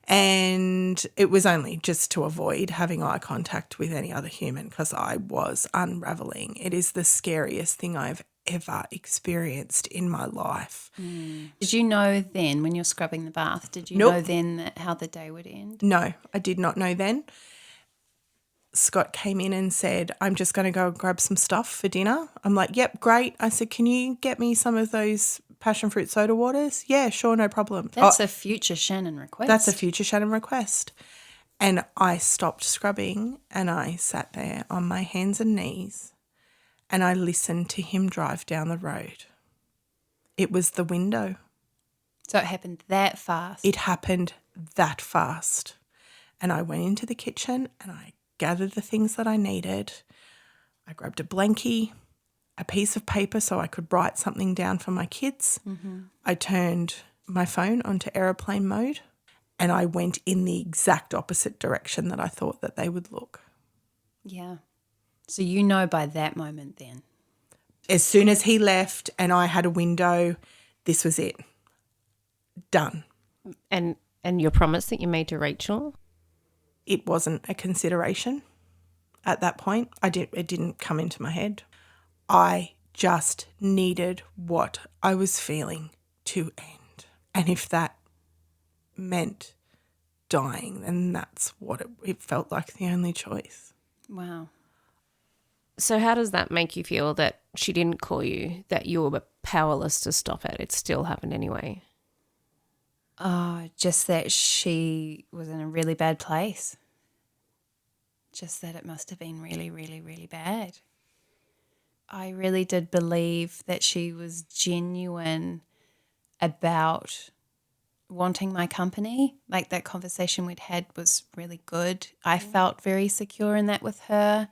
And it was only just to avoid having eye contact with any other human because I was unraveling. It is the scariest thing I've ever experienced in my life. Did you know then when you're scrubbing the bath, did you Nope. know then that how the day would end? No, I did not know then. Scott came in and said, I'm just going to go grab some stuff for dinner. I'm like, yep, great. I said, can you get me some of those passion fruit soda waters? Yeah, sure, no problem. That's a future Shannon request. That's a future Shannon request. And I stopped scrubbing and I sat there on my hands and knees and I listened to him drive down the road. It was the window. So it happened that fast. It happened that fast. And I went into the kitchen and I gathered the things that I needed. I grabbed a blankie, a piece of paper so I could write something down for my kids. I turned my phone onto aeroplane mode and I went in the exact opposite direction that I thought that they would look. Yeah. So you know by that moment then. As soon as he left and I had a window, this was it. Done. And your promise that you made to Rachel? It wasn't a consideration at that point. It didn't come into my head. I just needed what I was feeling to end. And if that meant dying, then that's what it felt like the only choice. Wow. So how does that make you feel that she didn't call you, that you were powerless to stop it? It still happened anyway. Oh, just that she was in a really bad place. Just that it must have been really, really, really bad. I really did believe that she was genuine about wanting my company. Like that conversation we'd had was really good. I felt very secure in that with her.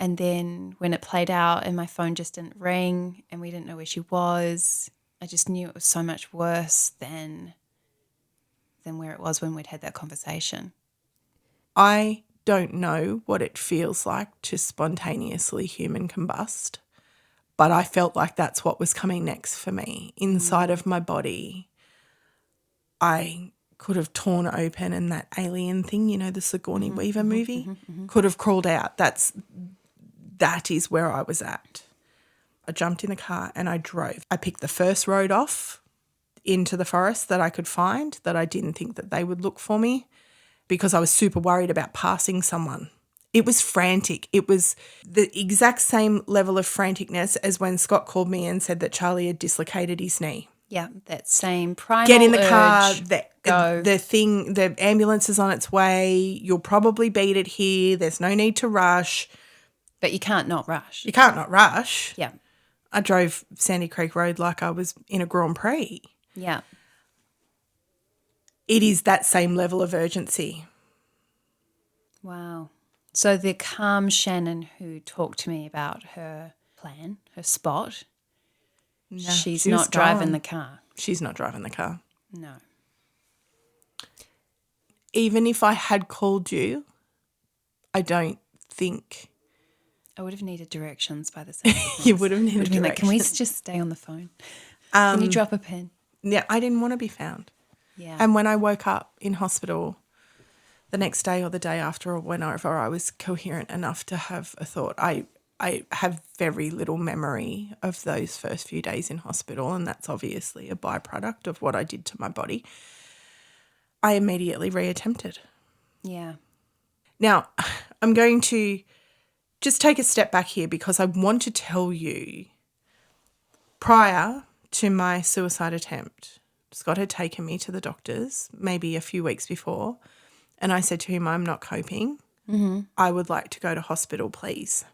And then when it played out and my phone just didn't ring and we didn't know where she was, I just knew it was so much worse than where it was when we'd had that conversation. I don't know what it feels like to spontaneously human combust, but I felt like that's what was coming next for me. Inside of my body, I could have torn open and that alien thing, you know, the Sigourney Weaver movie, could have crawled out. That is where I was at. I jumped in the car and I drove. I picked the first road off into the forest that I could find, that I didn't think that they would look for me, because I was super worried about passing someone. It was frantic. It was the exact same level of franticness as when Scott called me and said that Charlie had dislocated his knee. Yeah, that same primal Get in the urge, car, go. the ambulance is on its way, you'll probably beat it here, there's no need to rush. But you can't not rush. You can't not rush. Yeah. I drove Sandy Creek Road like I was in a Grand Prix. Yeah. It is that same level of urgency. Wow. So the calm Shannon who talked to me about her plan, her spot, she's she was not driving gone. the car. She's not driving the car. No. Even if I had called you, I don't think I would have needed directions by the same you would have needed Like, can we directions. just stay on the phone? Can you drop a pin? Yeah, I didn't want to be found. Yeah. And when I woke up in hospital the next day or the day after or whenever I was coherent enough to have a thought, I have very little memory of those first few days in hospital, and that's obviously a byproduct of what I did to my body. I immediately reattempted. Yeah. Now, I'm going to just take a step back here because I want to tell you, prior to my suicide attempt, Scott had taken me to the doctors maybe a few weeks before, and I said to him, I'm not coping. I would like to go to hospital, please.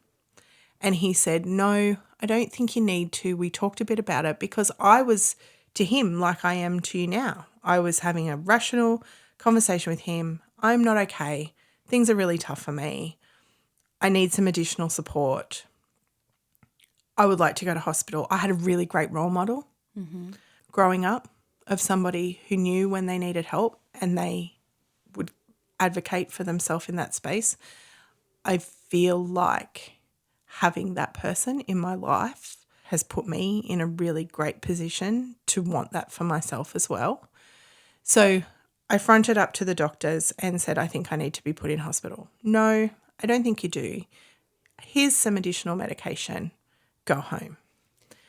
And he said, no, I don't think you need to. We talked a bit about it because I was to him like I am to you now. I was having a rational conversation with him. I'm not okay. things are really tough for me. I need some additional support. I would like to go to hospital. I had a really great role model growing up of somebody who knew when they needed help and they would advocate for themselves in that space. I feel like having that person in my life has put me in a really great position to want that for myself as well. So I fronted up to the doctors and said, I think I need to be put in hospital. No, I don't think you do. Here's some additional medication. Go home.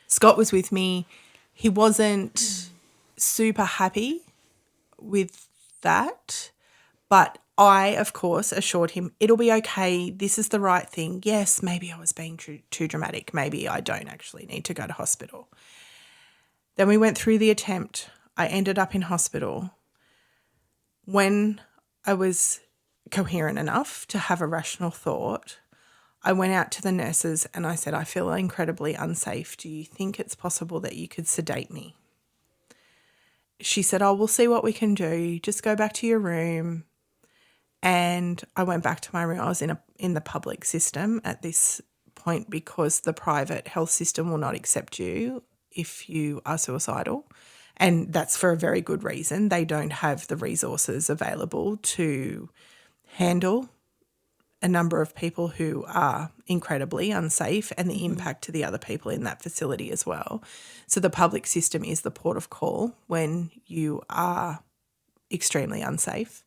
Scott was with me. He wasn't super happy with that, but I, of course, assured him it'll be okay. This is the right thing. Yes, maybe I was being too dramatic. Maybe I don't actually need to go to hospital. Then we went through the attempt. I ended up in hospital. When I was coherent enough to have a rational thought, I went out to the nurses and I said, I feel incredibly unsafe. Do you think it's possible that you could sedate me? She said, oh, we'll see what we can do. Just go back to your room. And I went back to my room. I was in the public system at this point because the private health system will not accept you if you are suicidal. And that's for a very good reason. They don't have the resources available to handle a number of people who are incredibly unsafe and the impact to the other people in that facility as well. So the public system is the port of call when you are extremely unsafe.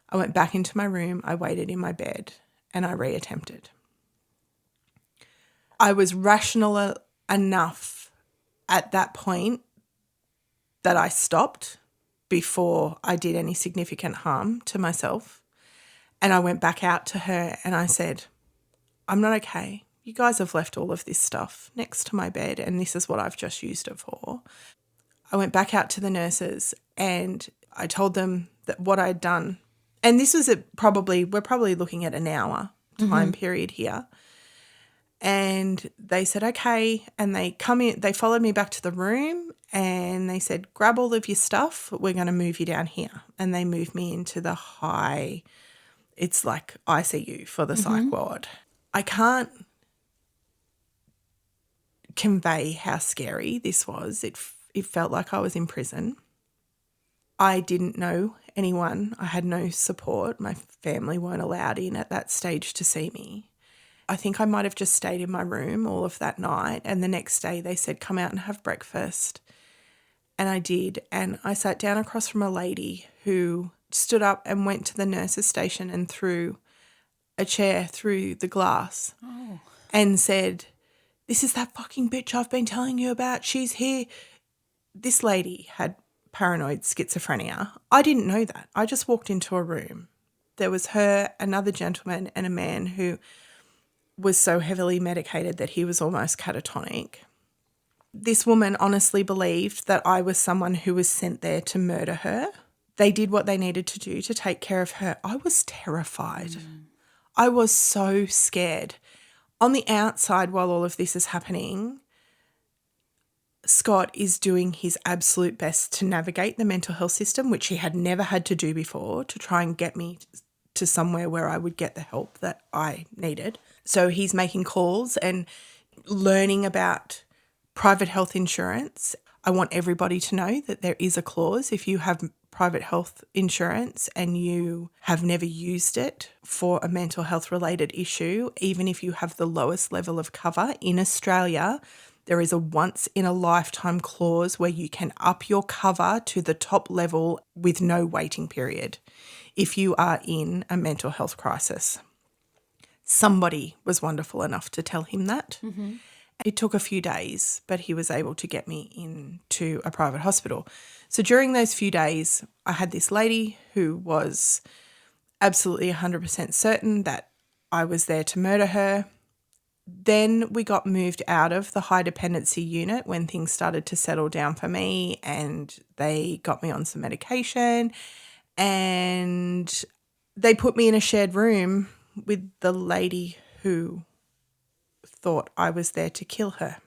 I went back into my room, I waited in my bed, and I reattempted. I was rational enough at that point that I stopped before I did any significant harm to myself. And I went back out to her and I said, I'm not okay. You guys have left all of this stuff next to my bed and this is what I've just used it for. I went back out to the nurses and I told them that what I'd done, and this was we're probably looking at an hour time period here. And they said, okay. And they followed me back to the room and they said, grab all of your stuff. We're going to move you down here. And they moved me into the high, it's like ICU for the psych ward. I can't convey how scary this was. It felt like I was in prison. I didn't know anyone. I had no support. My family weren't allowed in at that stage to see me. I think I might have just stayed in my room all of that night, and the next day they said, come out and have breakfast. And I did, and I sat down across from a lady who stood up and went to the nurse's station and threw a chair through the glass and said, this is that fucking bitch I've been telling you about. She's here. This lady had paranoid schizophrenia. I didn't know that. I just walked into a room. There was her, another gentleman, and a man who was so heavily medicated that he was almost catatonic. This woman honestly believed that I was someone who was sent there to murder her. They did what they needed to do to take care of her. I was terrified. I was so scared. On the outside, while all of this is happening, Scott is doing his absolute best to navigate the mental health system, which he had never had to do before, to try and get me to somewhere where I would get the help that I needed. So he's making calls and learning about private health insurance. I want everybody to know that there is a clause if you have private health insurance and you have never used it for a mental health related issue, even if you have the lowest level of cover in Australia, there is a once in a lifetime clause where you can up your cover to the top level with no waiting period if you are in a mental health crisis. Somebody was wonderful enough to tell him that. It took a few days, but he was able to get me into a private hospital. So during those few days, I had this lady who was absolutely 100% certain that I was there to murder her. Then we got moved out of the high dependency unit when things started to settle down for me, and they got me on some medication and they put me in a shared room with the lady who thought I was there to kill her.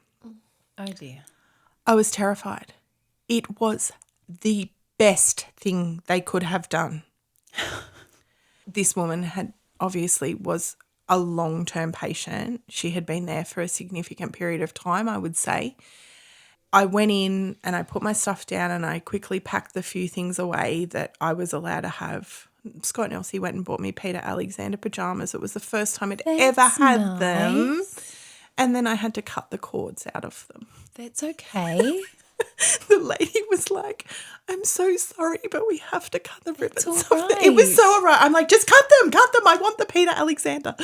Oh dear. I was terrified. It was the best thing they could have done. this woman had obviously was a long-term patient. She had been there for a significant period of time, I would say. I went in and I put my stuff down and I quickly packed the few things away that I was allowed to have. Scott and Elsie went and bought me Peter Alexander pajamas. It was the first time I'd ever had them. And then I had to cut the cords out of them. That's okay. The lady was like, I'm so sorry, but we have to cut the ribbons off. Right. It was so all right. I'm like, just cut them. I want the Peter Alexander.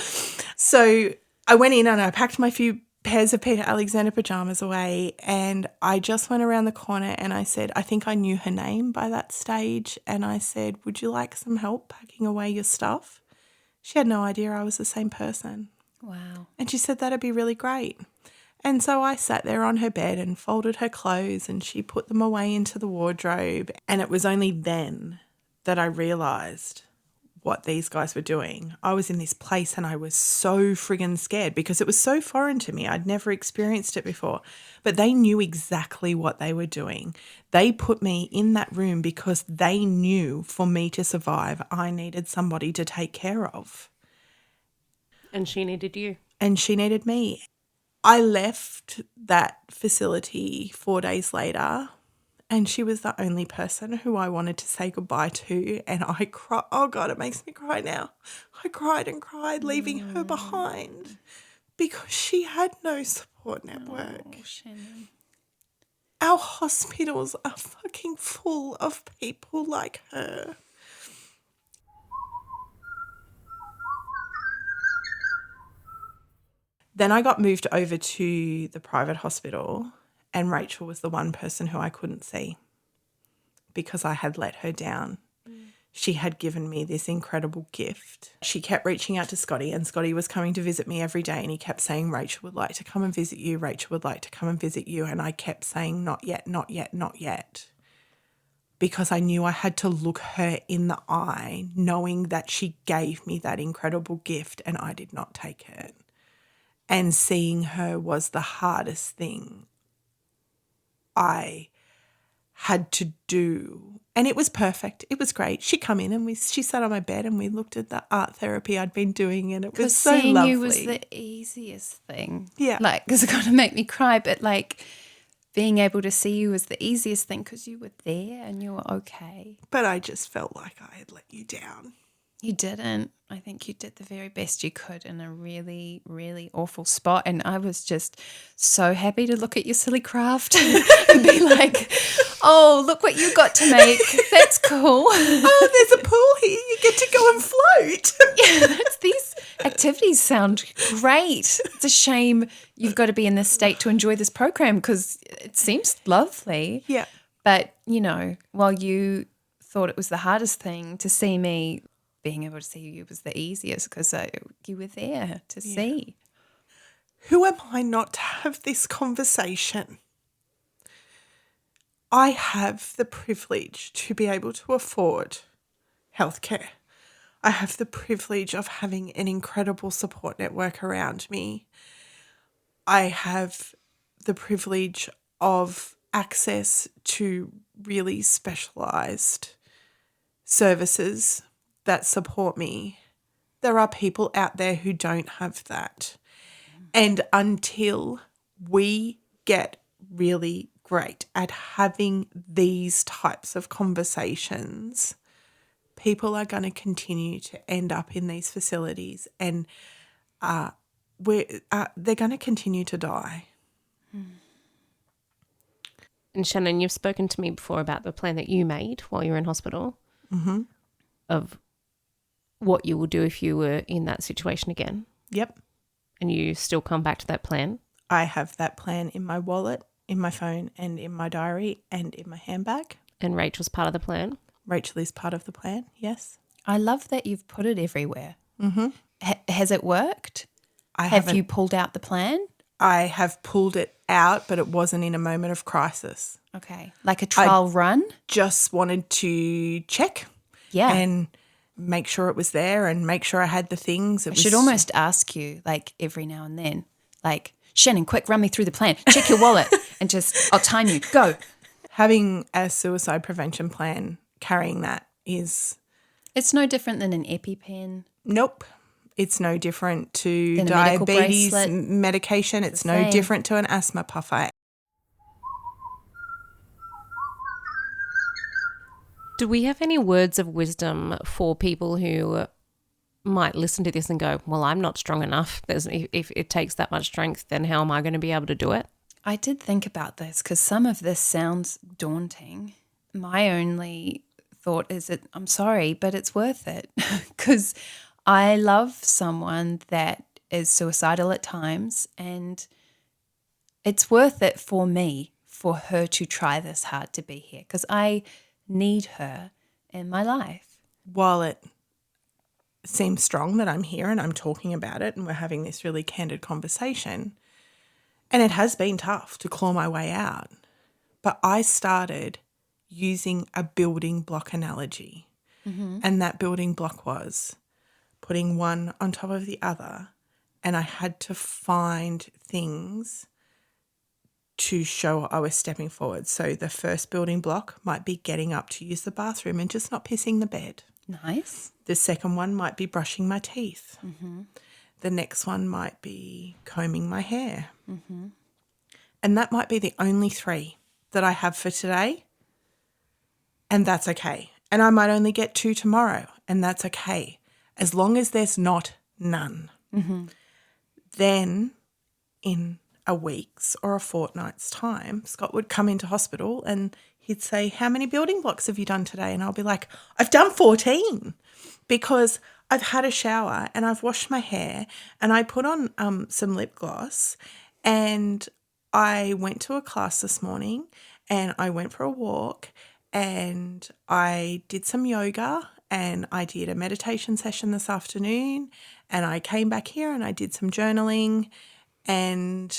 So I went in and I packed my few pairs of Peter Alexander pajamas away, and I just went around the corner and I said, I think I knew her name by that stage, and I said, would you like some help packing away your stuff? She had no idea I was the same person. Wow. And she said that'd be really great. And so I sat there on her bed and folded her clothes and she put them away into the wardrobe. And it was only then that I realised what these guys were doing. I was in this place and I was so friggin' scared because it was so foreign to me. I'd never experienced it before. But they knew exactly what they were doing. They put me in that room because they knew for me to survive, I needed somebody to take care of. And she needed you. And she needed me. I left that facility 4 days later and she was the only person who I wanted to say goodbye to, and I cried. Oh, God, it makes me cry now. I cried and cried leaving her behind because she had no support network. Oh, Shannon. Our hospitals are fucking full of people like her. Then I got moved over to the private hospital, and Rachel was the one person who I couldn't see because I had let her down. She had given me this incredible gift. She kept reaching out to Scotty, and Scotty was coming to visit me every day, and he kept saying, Rachel would like to come and visit you. Rachel would like to come and visit you. And I kept saying, not yet, not yet, not yet. Because I knew I had to look her in the eye, knowing that she gave me that incredible gift and I did not take it. And seeing her was the hardest thing I had to do. And it was perfect. It was great. She come in and she sat on my bed and we looked at the art therapy I'd been doing, and it was so lovely. Seeing you was the easiest thing. Yeah. Like, because it's going to make me cry, but like being able to see you was the easiest thing because you were there and you were okay. But I just felt like I had let you down. You didn't. I think you did the very best you could in a really, really awful spot. And I was just so happy to look at your silly craft and be like, oh, look what you got to make. That's cool. Oh, there's a pool here. You get to go and float. Yeah, these activities sound great. It's a shame you've got to be in this state to enjoy this program because it seems lovely. Yeah. But, you know, while you thought it was the hardest thing to see me, being able to see you was the easiest because you were there to see. Who am I not to have this conversation? I have the privilege to be able to afford healthcare. I have the privilege of having an incredible support network around me. I have the privilege of access to really specialised services that support me. There are people out there who don't have that. And until we get really great at having these types of conversations, people are going to continue to end up in these facilities and they're going to continue to die. And Shannon, you've spoken to me before about the plan that you made while you were in hospital of what you will do if you were in that situation again. Yep. And you still come back to that plan? I have that plan in my wallet, in my phone, and in my diary, and in my handbag. And Rachel's part of the plan? Rachel is part of the plan, yes. I love that you've put it everywhere. Mm-hmm. Has it worked? Have you pulled out the plan? I have pulled it out, but it wasn't in a moment of crisis. Okay. Like a trial run? Just wanted to check and make sure it was there and make sure I had the things. I should almost ask you, like, every now and then, like, Shannon, quick, run me through the plan. Check your wallet and just, I'll time you. Go. Having a suicide prevention plan, carrying that is It's no different than an EpiPen. Nope. It's no different to Than a medical diabetes bracelet. medication. It's the no same. different to an asthma puffer. Do we have any words of wisdom for people who might listen to this and go, well, I'm not strong enough. If it takes that much strength, then how am I going to be able to do it? I did think about this because some of this sounds daunting. My only thought is that I'm sorry, but it's worth it because I love someone that is suicidal at times, and it's worth it for me, for her to try this hard to be here because I need her in my life. While it seems strong that I'm here and I'm talking about it and we're having this really candid conversation, and it has been tough to claw my way out, but I started using a building block analogy. And that building block was putting one on top of the other, and I had to find things to show I was stepping forward. So the first building block might be getting up to use the bathroom and just not pissing the bed. Nice. The second one might be brushing my teeth. The next one might be combing my hair. And that might be the only 3 that I have for today. And that's okay. And I might only get 2 tomorrow, and that's okay, as long as there's not none. Then in a week's or a fortnight's time, Scott would come into hospital and he'd say, how many building blocks have you done today? And I'll be like, I've done 14 because I've had a shower and I've washed my hair and I put on some lip gloss and I went to a class this morning and I went for a walk and I did some yoga and I did a meditation session this afternoon and I came back here and I did some journaling, and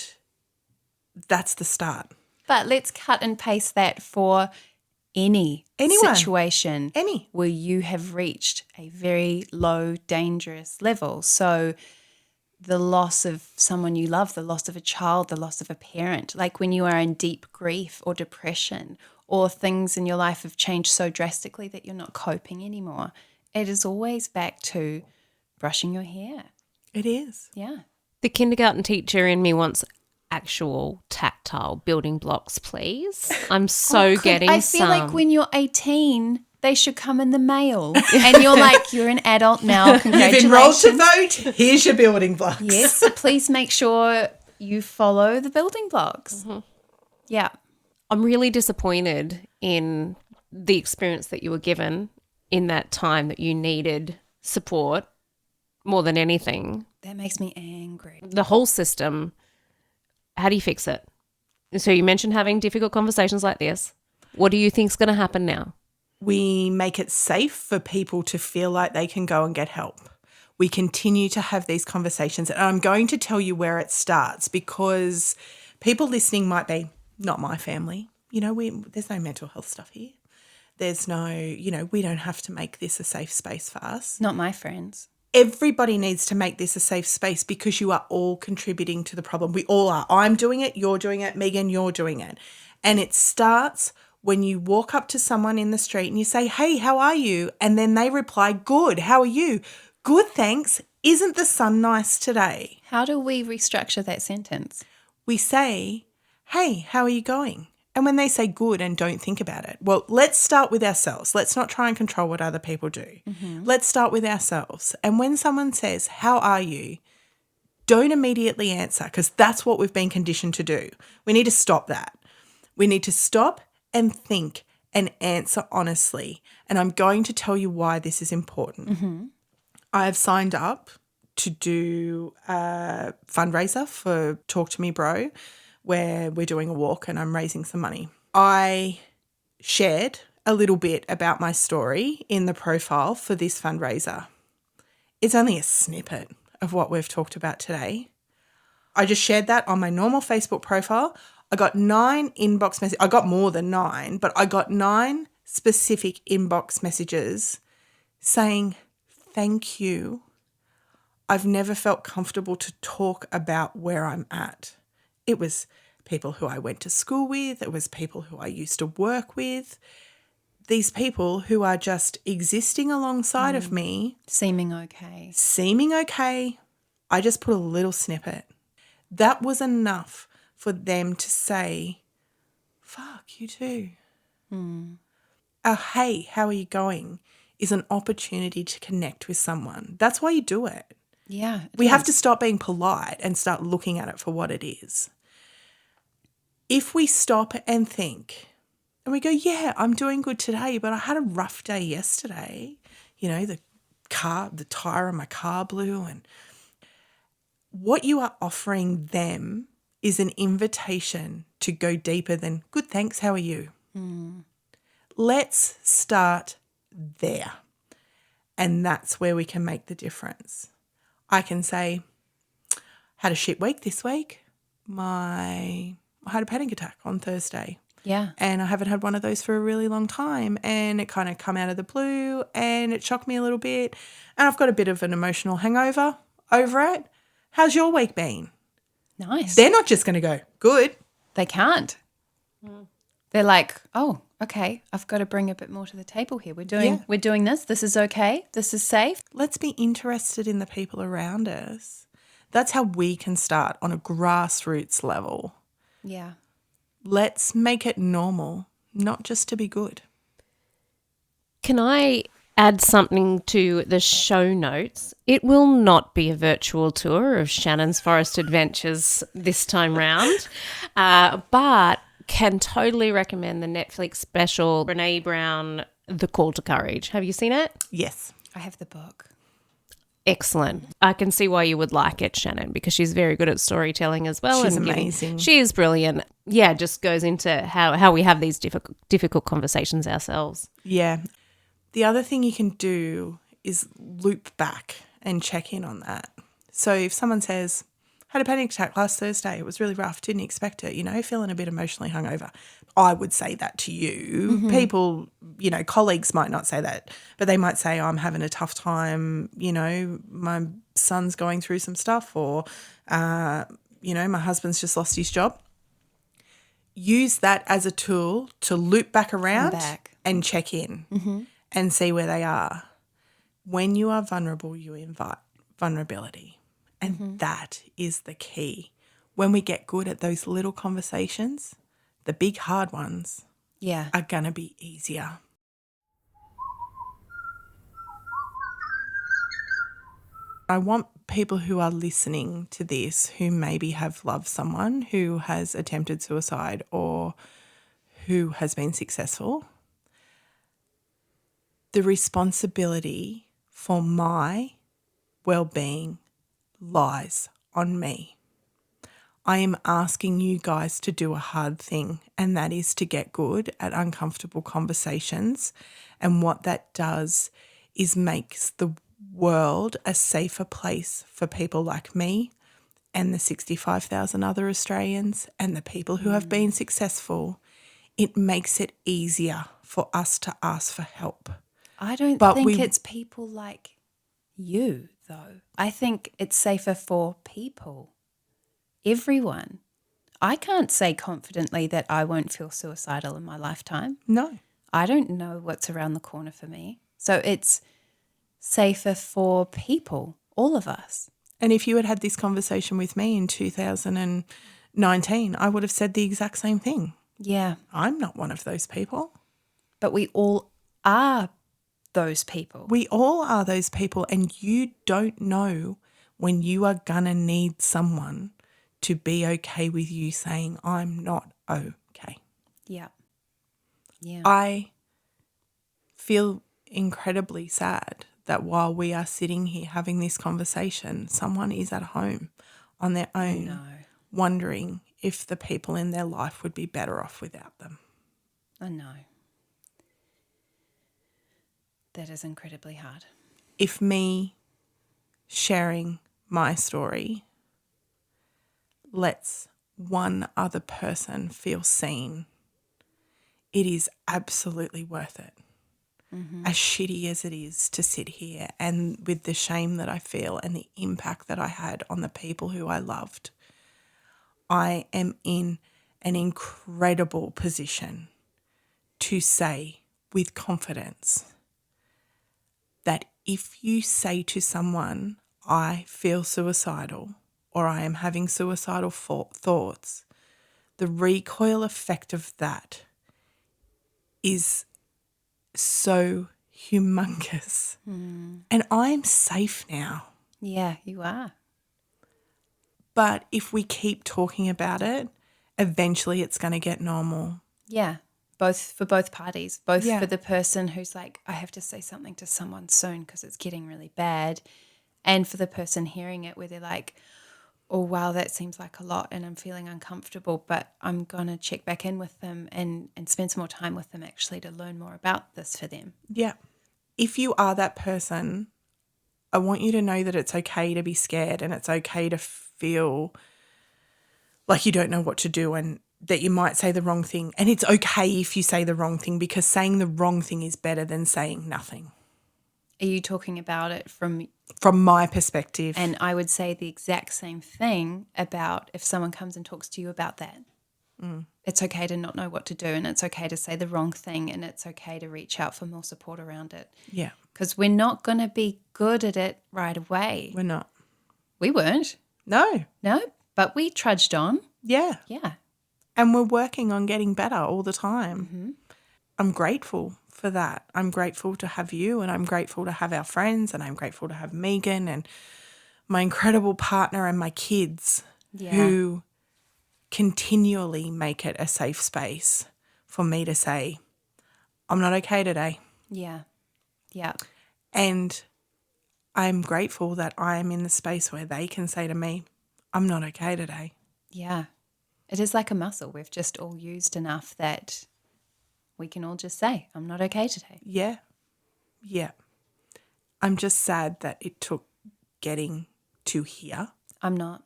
that's the start. But let's cut and paste that for anyone. Situation where you have reached a very low, dangerous level. So the loss of someone you love, the loss of a child, the loss of a parent, like when you are in deep grief or depression, or things in your life have changed so drastically that you're not coping anymore. It is always back to brushing your hair. It is. Yeah. The kindergarten teacher in me wants actual tactile building blocks, please. I'm so getting I feel some. like when you're 18, they should come in the mail. And you're like, you're an adult now. Congratulations. You've enrolled to vote. Here's your building blocks. Yes. Please make sure you follow the building blocks. Yeah. I'm really disappointed in the experience that you were given in that time that you needed support more than anything. That makes me angry. The whole system, how do you fix it? So you mentioned having difficult conversations like this. What do you think's going to happen now? We make it safe for people to feel like they can go and get help. We continue to have these conversations, and I'm going to tell you where it starts because people listening might be, not my family. You know, there's no mental health stuff here. There's no, we don't have to make this a safe space for us. Not my friends. Everybody needs to make this a safe space because you are all contributing to the problem. We all are. I'm doing it. You're doing it. Megan, you're doing it. And it starts when you walk up to someone in the street and you say, hey, how are you? And then they reply, good. How are you? Good, thanks. Isn't the sun nice today? How do we restructure that sentence? We say, hey, how are you going? And when they say good and don't think about it, well, let's start with ourselves. Let's not try and control what other people do. Let's start with ourselves. And when someone says, how are you? Don't immediately answer because that's what we've been conditioned to do. We need to stop that. We need to stop and think and answer honestly. And I'm going to tell you why this is important. I have signed up to do a fundraiser for Talk to Me Bro, where we're doing a walk and I'm raising some money. I shared a little bit about my story in the profile for this fundraiser. It's only a snippet of what we've talked about today. I just shared that on my normal Facebook profile. I got 9 inbox messages. I got more than 9, but I got 9 specific inbox messages saying, thank you. I've never felt comfortable to talk about where I'm at. It was people who I went to school with. It was people who I used to work with. these people who are just existing alongside of me, Seeming okay. I just put a little snippet. That was enough for them to say, fuck, you too. Hey, how are you going? Is an opportunity to connect with someone. That's why you do it. Yeah. We have to stop being polite and start looking at it for what it is. If we stop and think and we go, yeah, I'm doing good today, but I had a rough day yesterday. You know, the tire on my car blew, and what you are offering them is an invitation to go deeper than, good, thanks, how are you? Let's start there. And that's where we can make the difference. I can say, had a shit week this week. I had a panic attack on Thursday. Yeah. And I haven't had one of those for a really long time. And it kind of come out of the blue and it shocked me a little bit. And I've got a bit of an emotional hangover over it. How's your week been? Nice. They're not just going to go, good. They can't. They're like, oh, okay, I've got to bring a bit more to the table here. We're doing this. This is okay. This is safe. Let's be interested in the people around us. That's how we can start on a grassroots level. Yeah. Let's make it normal, not just to be good. Can I add something to the show notes? It will not be a virtual tour of Shannon's Forest Adventures this time round, but can totally recommend the Netflix special, Brene Brown, The Call to Courage. Have you seen it? Yes. I have the book. Excellent. I can see why you would like it, Shannon, because she's very good at storytelling as well. She's and amazing. She is brilliant. Yeah, just goes into how we have these difficult conversations ourselves. Yeah. The other thing you can do is loop back and check in on that. So if someone says, had a panic attack last Thursday, it was really rough, didn't expect it, feeling a bit emotionally hungover, I would say that to you. Mm-hmm. People, colleagues might not say that, but they might say, I'm having a tough time, my son's going through some stuff, or, my husband's just lost his job. Use that as a tool to loop back around and check in and see where they are. When you are vulnerable, you invite vulnerability. And that is the key. When we get good at those little conversations, the big hard ones are going to be easier. I want people who are listening to this who maybe have loved someone who has attempted suicide or who has been successful. The responsibility for my well-being lies on me. I am asking you guys to do a hard thing, and that is to get good at uncomfortable conversations. And what that does is makes the world a safer place for people like me and the 65,000 other Australians and the people who have been successful. It makes it easier for us to ask for help. I don't think it's people like you, though. I think it's safer for people. Everyone. I can't say confidently that I won't feel suicidal in my lifetime. No. I don't know what's around the corner for me. So it's safer for people, all of us. And if you had had this conversation with me in 2019, I would have said the exact same thing. Yeah. I'm not one of those people. But we all are those people. We all are those people, and you don't know when you are going to need someone to be okay with you saying, I'm not okay. Yeah. Yeah. I feel incredibly sad that while we are sitting here having this conversation, someone is at home on their own, wondering if the people in their life would be better off without them. I know. That is incredibly hard. If me sharing my story lets one other person feel seen, it is absolutely worth it. As shitty as it is to sit here and with the shame that I feel and the impact that I had on the people who I loved, I am in an incredible position to say with confidence that if you say to someone, I feel suicidal or I am having suicidal thoughts, the recoil effect of that is so humongous. And I'm safe now. Yeah, you are. But if we keep talking about it, eventually it's going to get normal. Yeah, for both parties, both Yeah. for the person who's like, I have to say something to someone soon because it's getting really bad, and for the person hearing it where they're like, oh, wow, that seems like a lot and I'm feeling uncomfortable, but I'm going to check back in with them and spend some more time with them actually to learn more about this for them. Yeah. If you are that person, I want you to know that it's okay to be scared and it's okay to feel like you don't know what to do and that you might say the wrong thing. And it's okay if you say the wrong thing because saying the wrong thing is better than saying nothing. Are you talking about it from my perspective? And I would say the exact same thing about if someone comes and talks to you about that. It's okay to not know what to do and it's okay to say the wrong thing and it's okay to reach out for more support around it. Yeah. Because we're not going to be good at it right away. We're not. We weren't. No. No, but we trudged on. Yeah. Yeah. And we're working on getting better all the time. I'm grateful for that. I'm grateful to have you and I'm grateful to have our friends and I'm grateful to have Megan and my incredible partner and my kids who continually make it a safe space for me to say, I'm not okay today. Yeah. Yeah. And I'm grateful that I am in the space where they can say to me, I'm not okay today. Yeah. It is like a muscle. We've just all used enough that we can all just say, I'm not okay today. Yeah. Yeah. I'm just sad that it took getting to here. I'm not.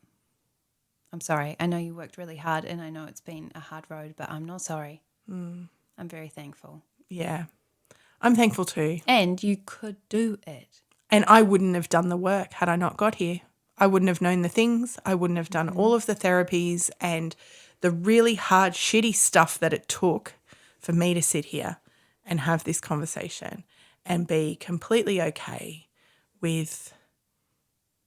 I'm sorry. I know you worked really hard and I know it's been a hard road, but I'm not sorry. I'm very thankful. Yeah. I'm thankful too. And you could do it. And I wouldn't have done the work had I not got here. I wouldn't have known the things. I wouldn't have done all of the therapies and the really hard, shitty stuff that it took for me to sit here and have this conversation and be completely okay with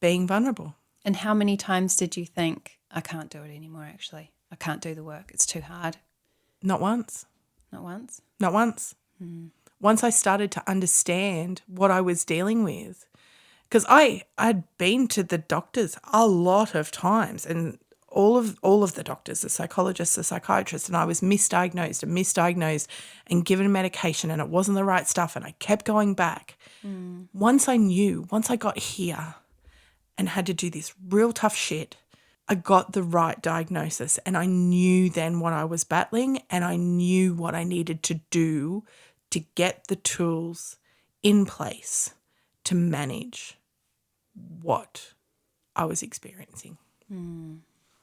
being vulnerable. And how many times did you think, I can't do it anymore, actually? I can't do the work. It's too hard. Not once. Not once? Not once. Once I started to understand what I was dealing with, because I'd been to the doctors a lot of times and all of the doctors, the psychologists, the psychiatrists, and I was misdiagnosed and given medication and it wasn't the right stuff and I kept going back. Once I got here and had to do this real tough shit, I got the right diagnosis and I knew then what I was battling and I knew what I needed to do to get the tools in place to manage what I was experiencing.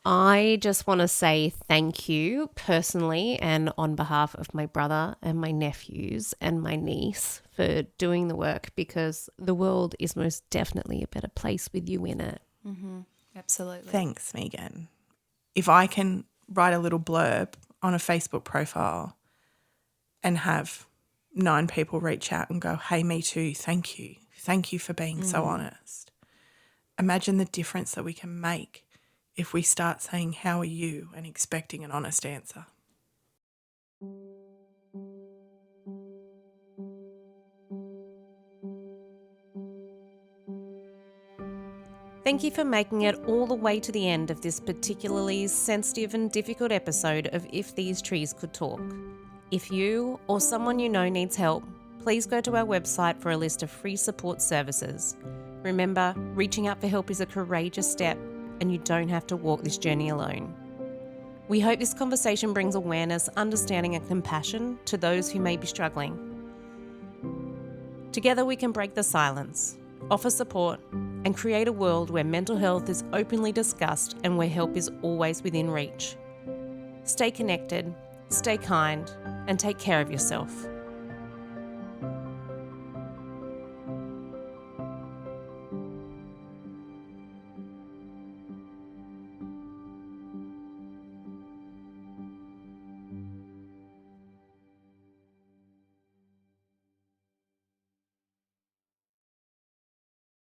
I just want to say thank you personally and on behalf of my brother and my nephews and my niece for doing the work because the world is most definitely a better place with you in it. Absolutely. Thanks, Megan. If I can write a little blurb on a Facebook profile and have 9 people reach out and go, hey, me too, thank you. Thank you for being so honest. Imagine the difference that we can make if we start saying, how are you, and expecting an honest answer. Thank you for making it all the way to the end of this particularly sensitive and difficult episode of If These Trees Could Talk. If you or someone you know needs help, please go to our website for a list of free support services. Remember, reaching out for help is a courageous step and you don't have to walk this journey alone. We hope this conversation brings awareness, understanding and compassion to those who may be struggling. Together we can break the silence, offer support and create a world where mental health is openly discussed and where help is always within reach. Stay connected, stay kind and take care of yourself.